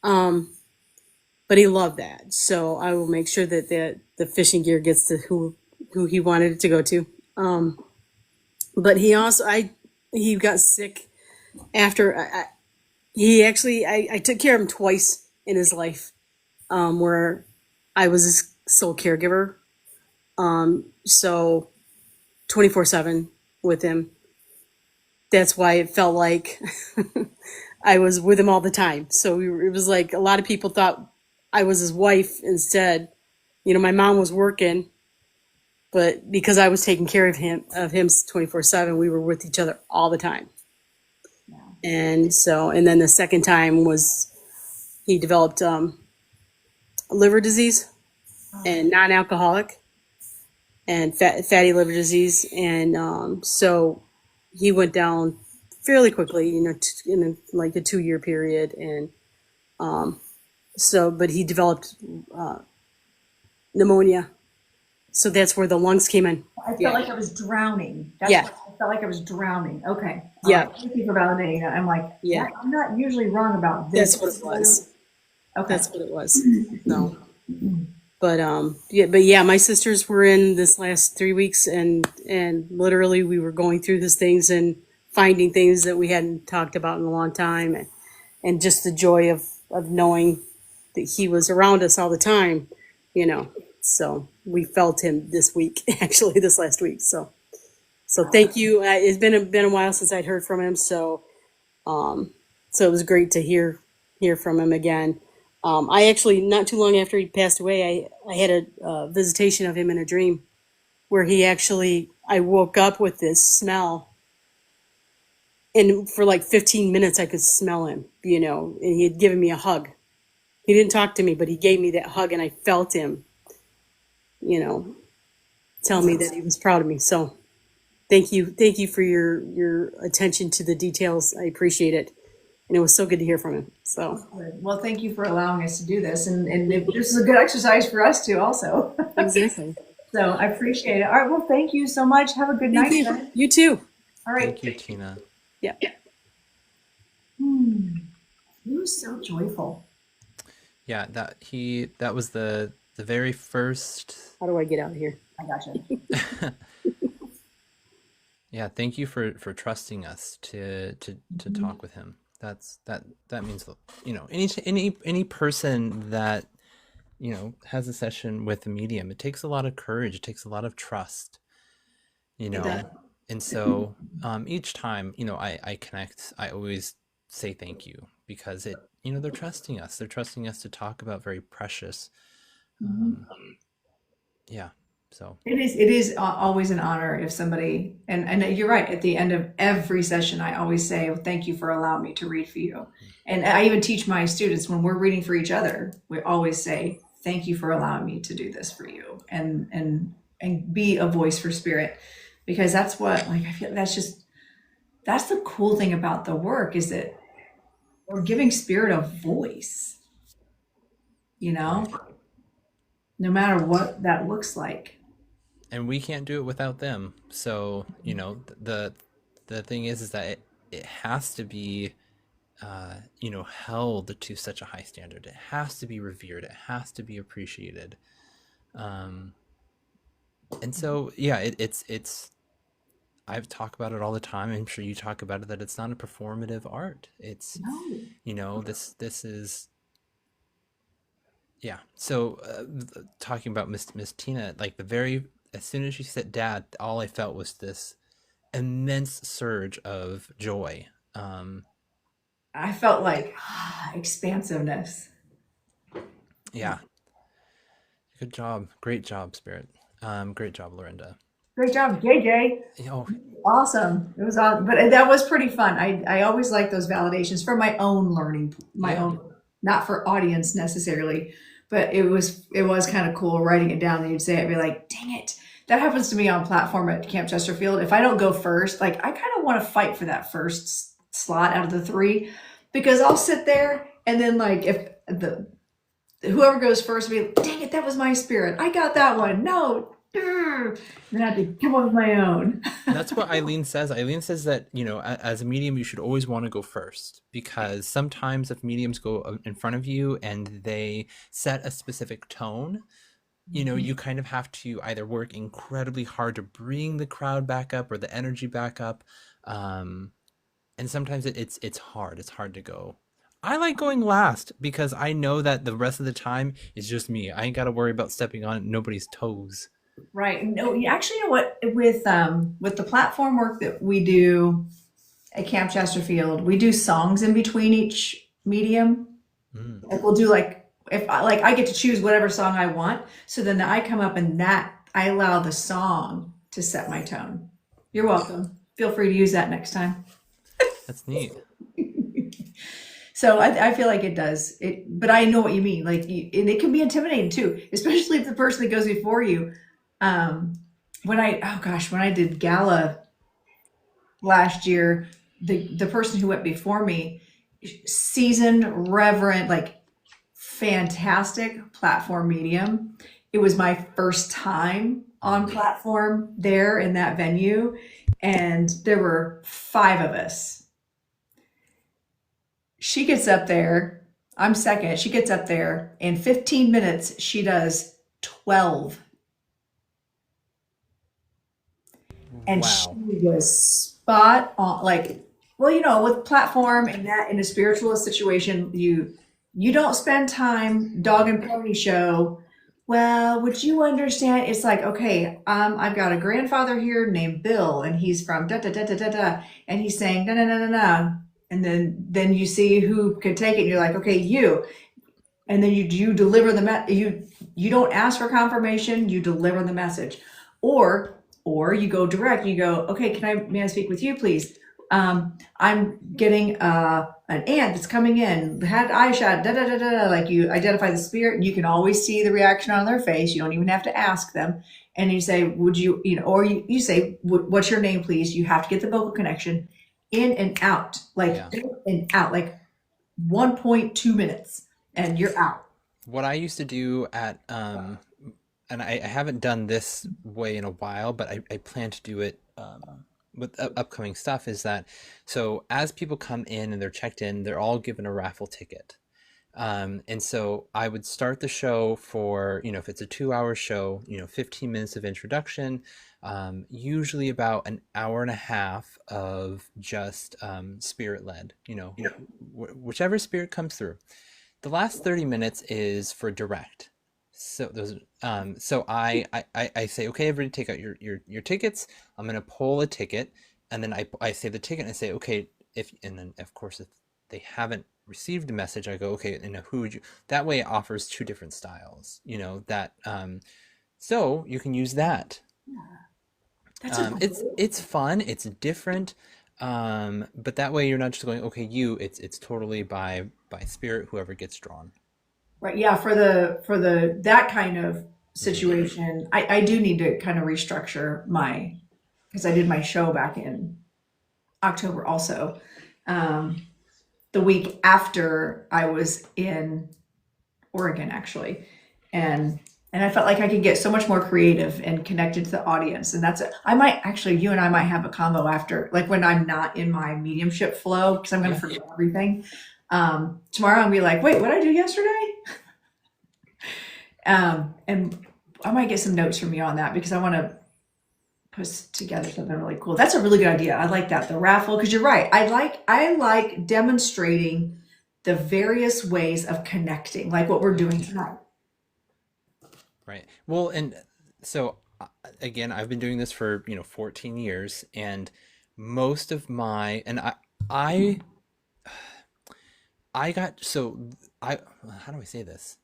But he loved that. So I will make sure that the fishing gear gets to who he wanted it to go to. But he also, he got sick after I took care of him twice in his life, where I was his sole caregiver. So 24/7 with him. That's why it felt like I was with him all the time. So it was like a lot of people thought I was his wife instead. My mom was working, but because I was taking care of him 24/7, we were with each other all the time. Yeah. And then the second time was he developed liver disease and non-alcoholic and fatty liver disease, and so he went down fairly quickly, in like a 2-year period, and but he developed pneumonia, so that's where the lungs came in. I felt like I was drowning. That's Yeah. what I felt like I was drowning. Okay. Yeah. Right. Thank you for validating that. I'm like, Yeah. I'm not usually wrong about this. That's what it was. Okay. That's what it was. So, but my sisters were in this last 3 weeks, and literally we were going through these things and finding things that we hadn't talked about in a long time, and just the joy of knowing that he was around us all the time, So we felt him this week, actually this last week. So thank you. It's been a while since I'd heard from him, so it was great to hear from him again. I actually, not too long after he passed away, I had a visitation of him in a dream where I woke up with this smell, and for like 15 minutes I could smell him, and he had given me a hug. He didn't talk to me, but he gave me that hug, and I felt him, tell me that he was proud of me. So thank you for your attention to the details. I appreciate it. And it was so good to hear from him. So, well, thank you for allowing us to do this. And this is a good exercise for us too, also. Exactly. So I appreciate it. All right. Well, thank you so much. Have a good night. You too. All right. Thank you, Tina. Yeah. He was so joyful. Yeah, that was the very first. How do I get out of here? I gotcha. Yeah, thank you for trusting us to talk with him. That means, any person that has a session with a medium, it takes a lot of courage, it takes a lot of trust, and so each time I connect, I always say thank you, because they're trusting us to talk about very precious so it is always an honor if somebody, and you're right, at the end of every session I always say, thank you for allowing me to read for you. And I even teach my students, when we're reading for each other, we always say, thank you for allowing me to do this for you, and be a voice for spirit, because that's what, I feel that's the cool thing about the work, is that we're giving spirit a voice, no matter what that looks like. And we can't do it without them. So, the thing is that it has to be, held to such a high standard. It has to be revered. It has to be appreciated. And so, yeah, it's, I've talked about it all the time. I'm sure you talk about it, that it's not a performative art. It's, this is, yeah. So talking about Miss Tina, as soon as she said dad, all I felt was this immense surge of joy. I felt like expansiveness. Yeah. Good job. Great job, Spirit. Great job, Lorenda. Great job, JJ. Oh. Awesome. It was awesome. But that was pretty fun. I always like those validations for my own learning, own, not for audience necessarily, but it was kind of cool writing it down, and you'd say it, be like, dang it. That happens to me on platform at Camp Chesterfield. If I don't go first, I kind of want to fight for that first slot out of the 3, because I'll sit there, and then if whoever goes first will be, dang it, that was my spirit. I got that one. No. Then I have to come up with my own. That's what Eileen says. Eileen says that, as a medium, you should always want to go first, because sometimes if mediums go in front of you and they set a specific tone, you kind of have to either work incredibly hard to bring the crowd back up or the energy back up. And sometimes it's hard. It's hard to go. I like going last, because I know that the rest of the time is just me. I ain't got to worry about stepping on nobody's toes. Right. No, you actually know what, with the platform work that we do at Camp Chesterfield, we do songs in between each medium. We'll do if I get to choose whatever song I want. So then I come up, and that I allow the song to set my tone. You're welcome. Feel free to use that next time. That's neat. So I feel like it does it, but I know what you mean. Like, and it can be intimidating too, especially if the person that goes before you. Um, oh gosh, when I did gala last year, the person who went before me, seasoned, reverent, like fantastic platform medium. It was my first time on platform there in that venue, and there were five of us. She gets up there. I'm second. She gets up there. In 15 minutes, she does 12. And she Wow. was spot on. Like, well, with platform and that in a spiritualist situation, you don't spend time dog and pony show. Well, would you understand? It's like, okay, I've got a grandfather here named Bill, and he's from da da da da da da, and he's saying na na na na na, and then you see who can take it, and you're like, okay, you, and then you deliver you don't ask for confirmation, you deliver the message, or you go direct, you go, okay, may I speak with you, please? I'm getting an aunt that's coming in, had eye shot, da da da da, like you identify the spirit, and you can always see the reaction on their face. You don't even have to ask them, and you say, would you, or you say, what's your name, please? You have to get the vocal connection in and out, like Yeah. in and out, like 1.2 minutes, and you're out. What I used to do at and I haven't done this way in a while, but I plan to do it with upcoming stuff, is that so as people come in and they're checked in, they're all given a raffle ticket. And so I would start the show for, if it's a 2 hour show, 15 minutes of introduction, usually about an hour and a half of just spirit led, whichever spirit comes through. The last 30 minutes is for direct. So those, so I say, okay, everybody take out your tickets. I'm going to pull a ticket, and then I say the ticket and I say, okay, and then of course, if they haven't received a message, I go, okay, and who would you, that way it offers two different styles, so you can use that. That's a It's fun, it's different. But that way you're not just going, okay, it's totally by spirit, whoever gets drawn. Right. Yeah. For the that kind of situation, I do need to kind of restructure because I did my show back in October also. Um, the week after I was in Oregon actually. And I felt like I could get so much more creative and connected to the audience. And that's it. I might actually, you and I might have a combo after, like when I'm not in my mediumship flow, because I'm going to Yeah. forget everything. Tomorrow I'm gonna be like, wait, what did I do yesterday? And I might get some notes from you on that because I want to put together something really cool. That's a really good idea. I like that. The raffle, because you're right. I like demonstrating the various ways of connecting, like what we're doing tonight. Right. Well, and so again, I've been doing this for, 14 years, and most of my, and I, I got, so I, how do I say this?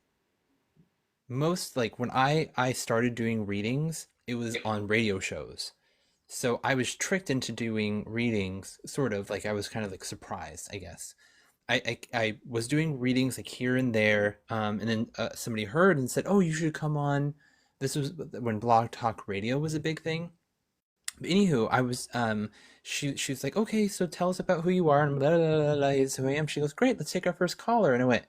Most, like, when I started doing readings, it was on radio shows. So I was tricked into doing readings, sort of, like I was kind of like surprised, I guess. I was doing readings like here and there, and then somebody heard and said, "Oh, you should come on." This was when Blog Talk Radio was a big thing. But anywho, I was she was like, "Okay, so tell us about who you are," and blah blah blah blah. Here's who I am. She goes, "Great, let's take our first caller." And I went,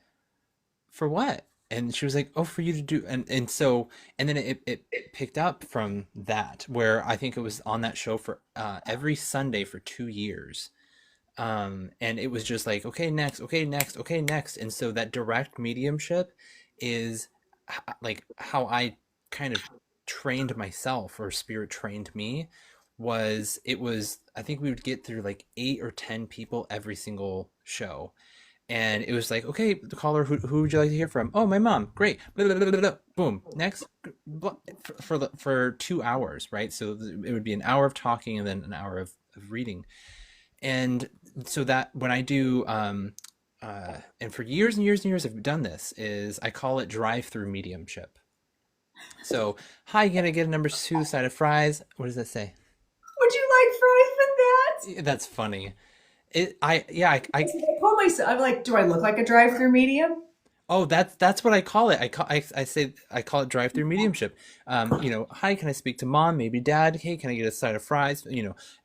"For what?" And she was like, "Oh, for you to do," and so, and then it picked up from that, where I think it was on that show for every Sunday for 2 years. And it was just like, okay, next, okay, next, okay, next. And so that direct mediumship is like how I kind of trained myself, or spirit trained me. I think we would get through like 8 or 10 people every single show. And it was like, okay, the caller, who would you like to hear from? Oh, my mom. Great. Blah, blah, blah, blah, blah. Boom. Next. For 2 hours, right? So it would be an hour of talking and then an hour of reading. And so that when I do, and for years and years and years I've done this, is I call it drive-through mediumship. So, hi, can I get a number 2 side of fries? What does that say? Would you like fries with that? That's funny. I I call myself, I'm like, do I look like a drive-through medium? Oh, that's what I call it. I say I call it drive-through mediumship. Hi, can I speak to mom, maybe dad? Hey, can I get a side of fries?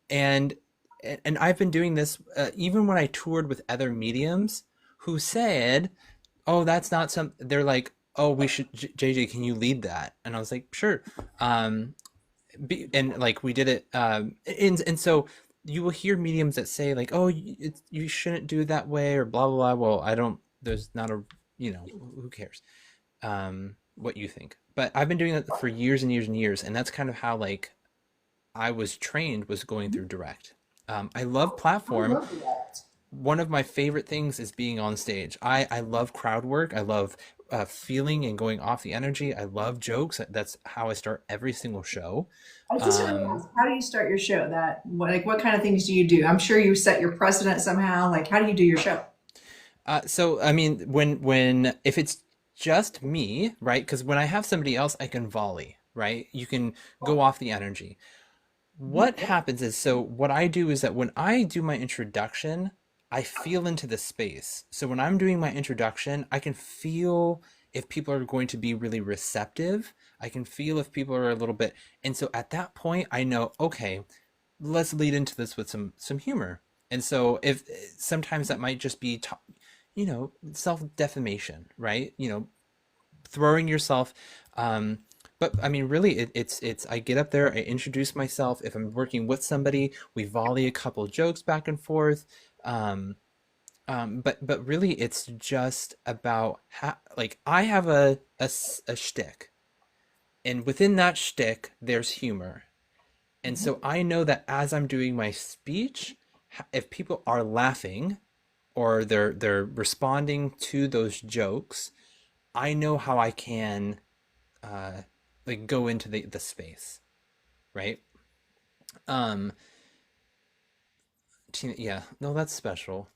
And and I've been doing this even when I toured with other mediums who said, "Oh, that's not some." They're like, "Oh, we should JJ, can you lead that?" And I was like, "Sure." Um, and like we did it, and so you will hear mediums that say like, "Oh, you shouldn't do it that way," or blah blah blah. Well, I don't. There's not a who cares what you think, but I've been doing that for years and years and years, and that's kind of how like I was trained, was going through direct. I love I platform. love that. One of my favorite things is being on stage. I love crowd work. I love feeling and going off the energy. I love jokes. That's how I start every single show. I was just going to um ask, how do you start your show? What kind of things do you do? I'm sure you set your precedent somehow. Like, how do you do your show? so I mean, when if it's just me, right? Because when I have somebody else, I can volley, right? You can go off the energy. What happens is, so what I do is that when I do my introduction, I feel into the space. So when I'm doing my introduction, I can feel if people are going to be really receptive. I can feel if people are a little bit, and so at that point, I know, okay, let's lead into this with some humor. And so if sometimes that might just be, self defamation, right? Throwing yourself. But I mean, really, it's I get up there, I introduce myself. If I'm working with somebody, we volley a couple jokes back and forth. Um, but really, it's just about like I have a shtick, and within that shtick, there's humor. And so I know that as I'm doing my speech, if people are laughing or they're responding to those jokes, I know how I can uh like go into the space, right? Um Tina, yeah, no, that's special.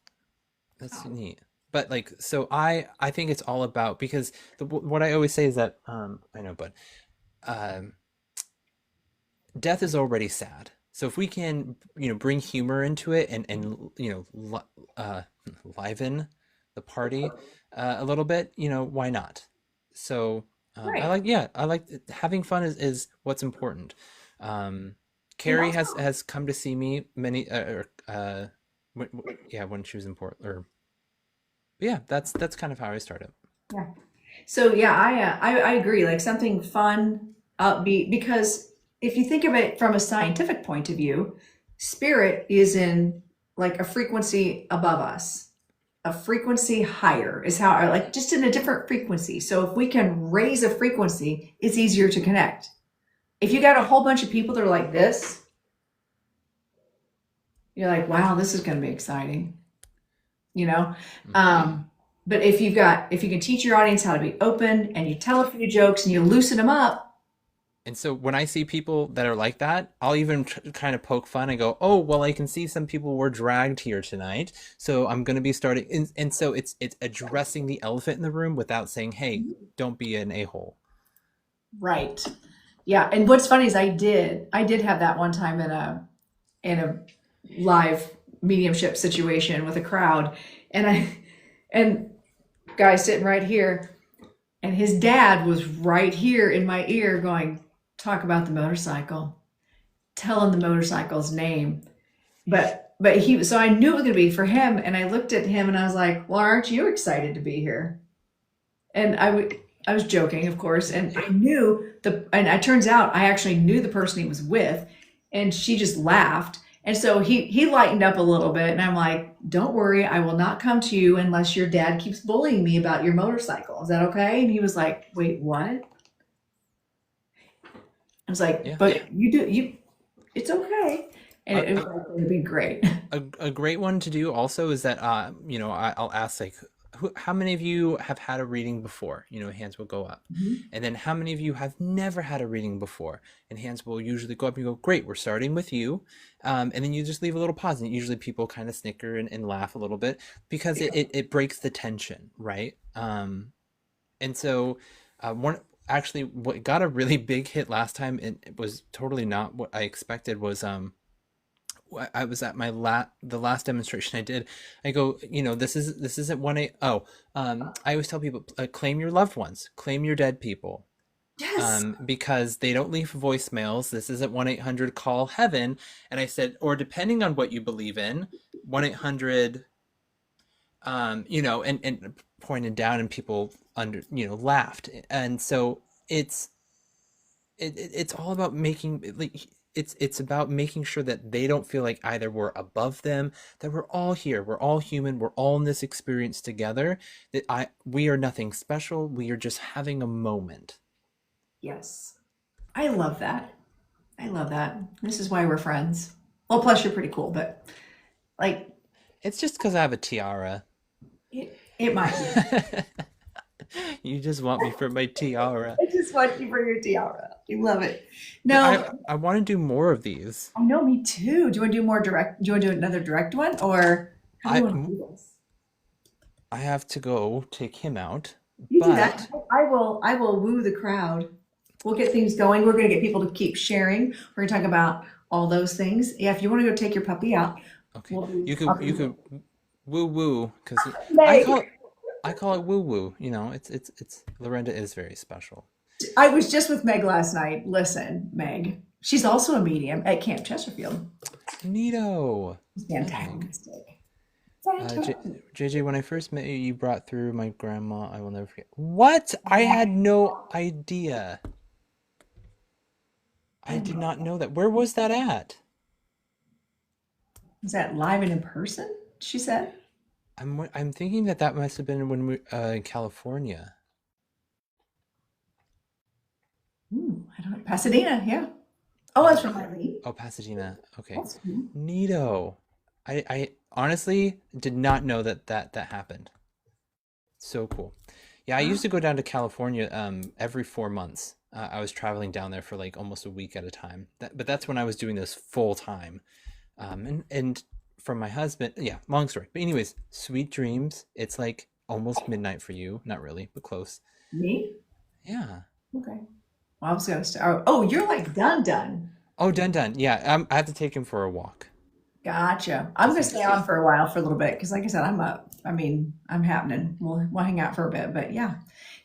That's neat. But like, so I think it's all about, because what I always say is that I know, but um death is already sad. So if we can, bring humor into it and liven the party a little bit, why not? So I Right. like, yeah, I like having fun is what's important. Um, And Carrie also, has come to see me many, yeah, when she was in Port, or yeah, that's kind of how I started. yeah. So yeah, I agree. Like something fun, upbeat, because if you think of it from a scientific point of view, spirit is in like a frequency above us. A frequency higher is how I like, just in a different frequency. So if we can raise a frequency, it's easier to connect. If you got a whole bunch of people that are like this, you're like, wow, this is going to be exciting, you know? Hmm. But if you can teach your audience how to be open and you tell a few jokes and you loosen them up, And so when I see people that are like that, I'll even kind of poke fun and go, "Oh, well, I can see some people were dragged here tonight, so I'm going to be starting." And so it's addressing the elephant in the room without saying, "Hey, don't be an a-hole." right. Yeah. And what's funny is I did have that one time in a live mediumship situation with a crowd. And guy sitting right here, and his dad was right here in my ear going, talk about the motorcycle, tell him the motorcycle's name. But so I knew it was going to be for him. And I looked at him and I was like, well, aren't you excited to be here? And I was joking, of course. And I knew and it turns out I actually knew the person he was with, and she just laughed. And so he lightened up a little bit, and I'm like, don't worry, I will not come to you unless your dad keeps bullying me about your motorcycle. Is that okay? And he was like, wait, what? I was like, Yeah. but it's okay. And A, it was going to be great. a great one to do also is that I'll ask like, how many of you have had a reading before? Hands will go up. Mhm. And then how many of you have never had a reading before? And hands will usually go up and you go, great, we're starting with you. And then you just leave a little pause, and usually people kind of snicker and laugh a little bit, because it breaks the tension, right? And so one actually, what got a really big hit last time, and it was totally not what I expected, was I was at the last demonstration I did. I go, this is at 1 a. Oh, I always tell people, claim your loved ones, claim your dead people, Yes. because they don't leave voicemails. This isn't 1-800 call heaven. And I said, or depending on what you believe in, 1-800, and pointed down, and people laughed. And so it's all about making, like, it's about making sure that they don't feel like either we're above them, that we're all here, we're all human, we're all in this experience together, that we are nothing special, we are just having a moment. Yes. I love that. I love that. This is why we're friends. Well, plus you're pretty cool, but like It's just because I have a tiara. it might be. You just want me for my tiara. I just want you for your tiara. I love it. No, I want to do more of these. I know, me too. Do you want to do more direct? Do you want to do another direct one, or how do you want to do this? I have to go take him out, You do but that. I will woo the crowd. We'll get things going. We're going to get people to keep sharing. We're going to talk about all those things. Yeah, if you want to go take your puppy out, okay, we'll do. you could woo woo, because Meg, I call it woo woo. It's Lorenda is very special. I was just with Meg last night. Listen, Meg, she's also a medium at Camp Chesterfield. Neato. Fantastic. JJ, when I first met you, you brought through my grandma. I will never forget. What? I had no idea. I did not know that. Where was that at? Is that live and in person? She said. I'm thinking that must have been when we in California. I don't know. Pasadena, yeah. Oh, that's from Eileen. Oh, Pasadena. Okay. That's cool. Neato. I honestly did not know that happened. So cool. Yeah, I used to go down to California every 4 months. I was traveling down there for like almost a week at a time. But that's when I was doing this full time. And from my husband, yeah, long story. But anyways, sweet dreams. It's like almost midnight for you. Not really, but close. Me? Yeah. Okay. Well, I was going to start. Oh, you're like done. Oh, done. Yeah, I have to take him for a walk. Gotcha. I'm going to stay on for a while, for a little bit, because like I said, I'm up. I mean, I'm happening. We'll hang out for a bit, but yeah.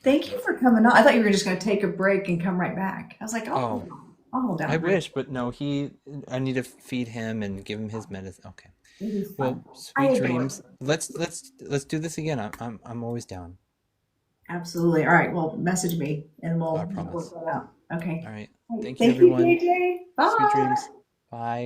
Thank you for coming on. I thought you were just going to take a break and come right back. I was like, Oh, I'll hold down. I wish, but no, I need to feed him and give him his medicine. Okay. It is Well, fun. I sweet adore dreams. it. Let's do this again. I'm always down. Absolutely. All right. Well, message me and I we'll promise. work that out. Okay. All right. All right. Thank you, Thank you, everyone. JJ. Sweet Bye. dreams. Bye.